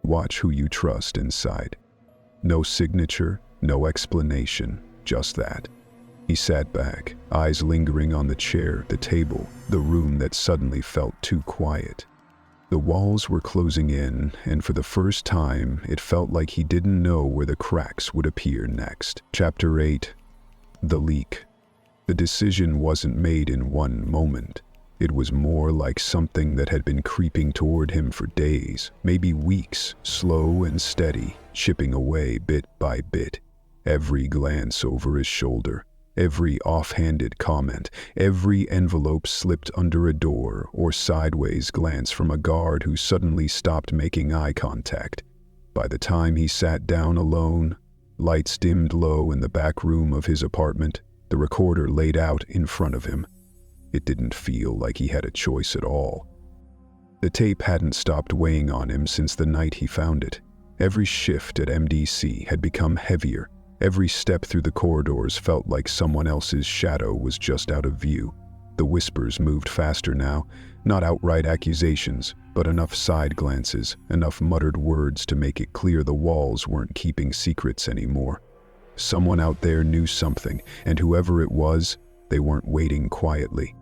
Watch who you trust inside. No signature, no explanation, just that. He sat back, eyes lingering on the chair, the table, the room that suddenly felt too quiet. The walls were closing in, and for the first time, it felt like he didn't know where the cracks would appear next. Chapter 8. The Leak. The decision wasn't made in one moment. It was more like something that had been creeping toward him for days, maybe weeks, slow and steady, chipping away bit by bit. Every glance over his shoulder, every offhanded comment, every envelope slipped under a door or sideways glance from a guard who suddenly stopped making eye contact. By the time he sat down alone, lights dimmed low in the back room of his apartment, the recorder laid out in front of him. It didn't feel like he had a choice at all. The tape hadn't stopped weighing on him since the night he found it. Every shift at MDC had become heavier. Every step through the corridors felt like someone else's shadow was just out of view. The whispers moved faster now, not outright accusations, but enough side glances, enough muttered words to make it clear the walls weren't keeping secrets anymore. Someone out there knew something, and whoever it was, they weren't waiting quietly.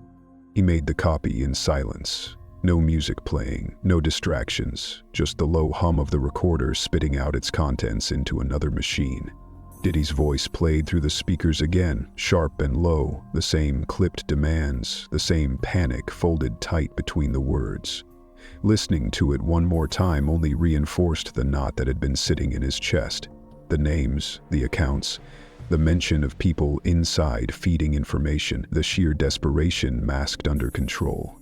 He made the copy in silence. No music playing, no distractions, just the low hum of the recorder spitting out its contents into another machine. Diddy's voice played through the speakers again, sharp and low, the same clipped demands, the same panic folded tight between the words. Listening to it one more time only reinforced the knot that had been sitting in his chest. The names, the accounts, the mention of people inside feeding information, the sheer desperation masked under control.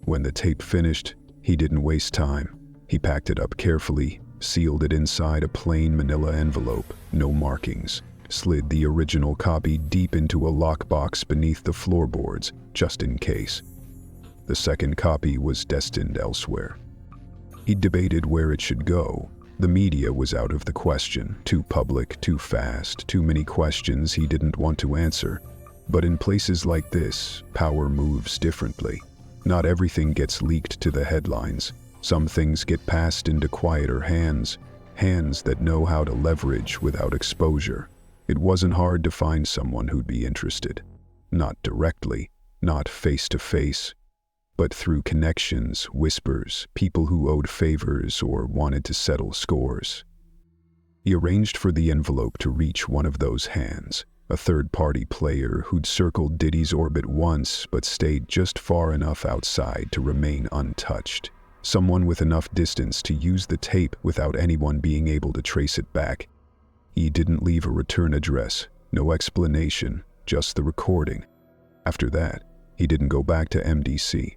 When the tape finished, he didn't waste time. He packed it up carefully, sealed it inside a plain manila envelope, no markings, slid the original copy deep into a lockbox beneath the floorboards, just in case. The second copy was destined elsewhere. He debated where it should go. The media was out of the question, too public, too fast, too many questions he didn't want to answer. But in places like this, power moves differently. Not everything gets leaked to the headlines. Some things get passed into quieter hands, hands that know how to leverage without exposure. It wasn't hard to find someone who'd be interested. Not directly, not face to face, but through connections, whispers, people who owed favors or wanted to settle scores. He arranged for the envelope to reach one of those hands, a third-party player who'd circled Diddy's orbit once but stayed just far enough outside to remain untouched. Someone with enough distance to use the tape without anyone being able to trace it back. He didn't leave a return address, no explanation, just the recording. After that, he didn't go back to MDC.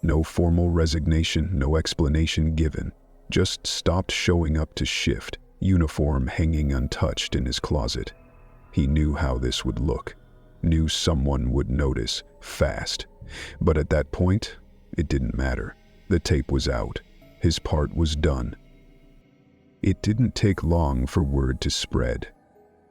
No formal resignation, no explanation given. Just stopped showing up to shift, uniform hanging untouched in his closet. He knew how this would look. Knew someone would notice, fast. But at that point, it didn't matter. The tape was out. His part was done. It didn't take long for word to spread.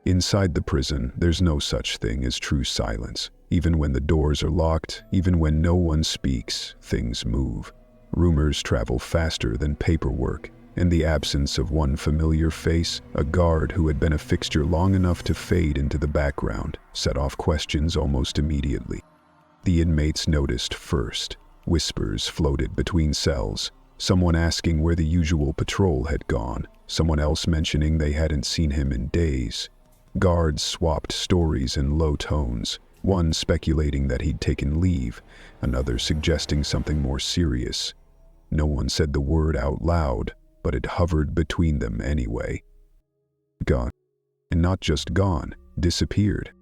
Inside the prison, there's no such thing as true silence. Even when the doors are locked, even when no one speaks, things move. Rumors travel faster than paperwork. In the absence of one familiar face, a guard who had been a fixture long enough to fade into the background set off questions almost immediately. The inmates noticed first. Whispers floated between cells. Someone asking where the usual patrol had gone. Someone else mentioning they hadn't seen him in days. Guards swapped stories in low tones. One speculating that he'd taken leave, another suggesting something more serious. No one said the word out loud, but it hovered between them anyway. Gone. And not just gone, disappeared.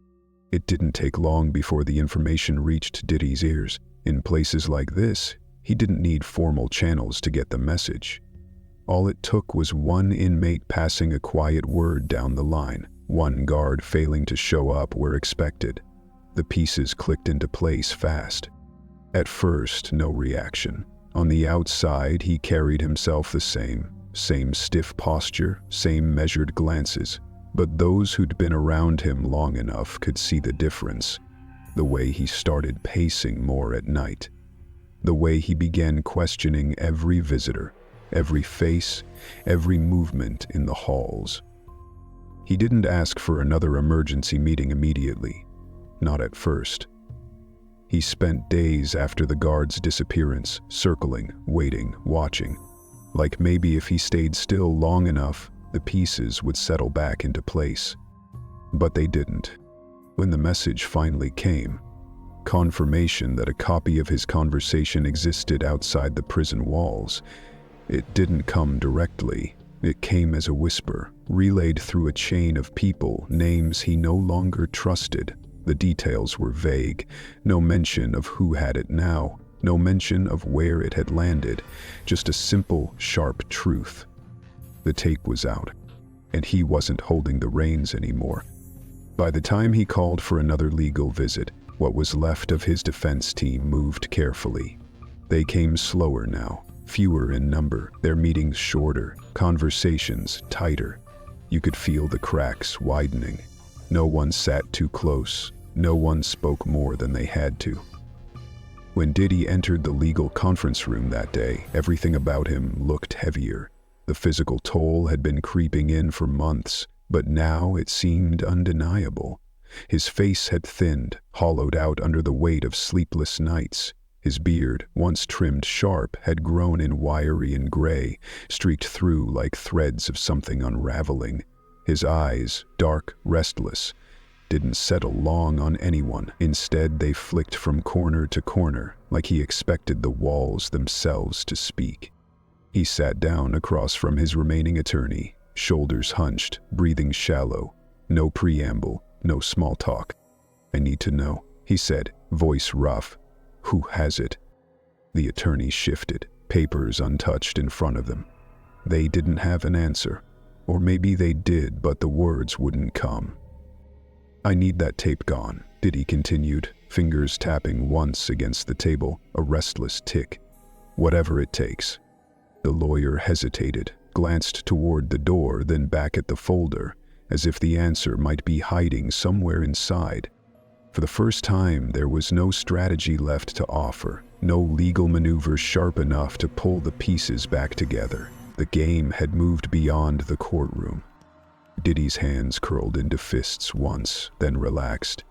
It didn't take long before the information reached Diddy's ears. In places like this, he didn't need formal channels to get the message. All it took was one inmate passing a quiet word down the line, one guard failing to show up where expected. The pieces clicked into place fast. At first, no reaction. On the outside, he carried himself the same stiff posture, same measured glances. But those who'd been around him long enough could see the difference. The way he started pacing more at night. The way he began questioning every visitor, every face, every movement in the halls. He didn't ask for another emergency meeting immediately. Not at first. He spent days after the guard's disappearance, circling, waiting, watching. Like maybe if he stayed still long enough, the pieces would settle back into place. But they didn't. When the message finally came, confirmation that a copy of his conversation existed outside the prison walls, it didn't come directly. It came as a whisper, relayed through a chain of people, names he no longer trusted. The details were vague, no mention of who had it now, no mention of where it had landed, just a simple, sharp truth. The tape was out, and he wasn't holding the reins anymore. By the time he called for another legal visit, what was left of his defense team moved carefully. They came slower now, fewer in number, their meetings shorter, conversations tighter. You could feel the cracks widening. No one sat too close. No one spoke more than they had to. When Diddy entered the legal conference room that day, everything about him looked heavier. The physical toll had been creeping in for months, but now it seemed undeniable. His face had thinned, hollowed out under the weight of sleepless nights. His beard, once trimmed sharp, had grown in wiry and gray, streaked through like threads of something unraveling. His eyes, dark, restless, didn't settle long on anyone. Instead, they flicked from corner to corner, like he expected the walls themselves to speak. He sat down across from his remaining attorney, shoulders hunched, breathing shallow. No preamble, no small talk. "I need to know," he said, voice rough. "Who has it?" The attorney shifted, papers untouched in front of them. They didn't have an answer. Or maybe they did, but the words wouldn't come. "I need that tape gone," Diddy continued, fingers tapping once against the table, a restless tick. "Whatever it takes." The lawyer hesitated, glanced toward the door, then back at the folder, as if the answer might be hiding somewhere inside. For the first time, there was no strategy left to offer, no legal maneuver sharp enough to pull the pieces back together. The game had moved beyond the courtroom. Diddy's hands curled into fists once, then relaxed.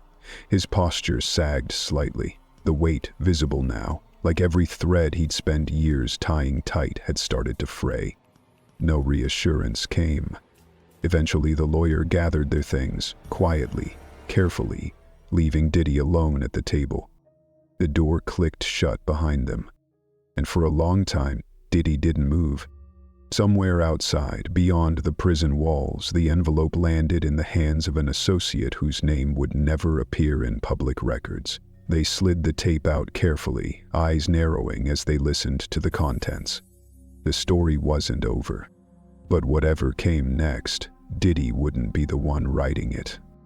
His posture sagged slightly, the weight visible now, like every thread he'd spent years tying tight had started to fray. No reassurance came. Eventually, the lawyer gathered their things, quietly, carefully, leaving Diddy alone at the table. The door clicked shut behind them, and for a long time, Diddy didn't move. Somewhere outside, beyond the prison walls, the envelope landed in the hands of an associate whose name would never appear in public records. They slid the tape out carefully, eyes narrowing as they listened to the contents. The story wasn't over. But whatever came next, Diddy wouldn't be the one writing it.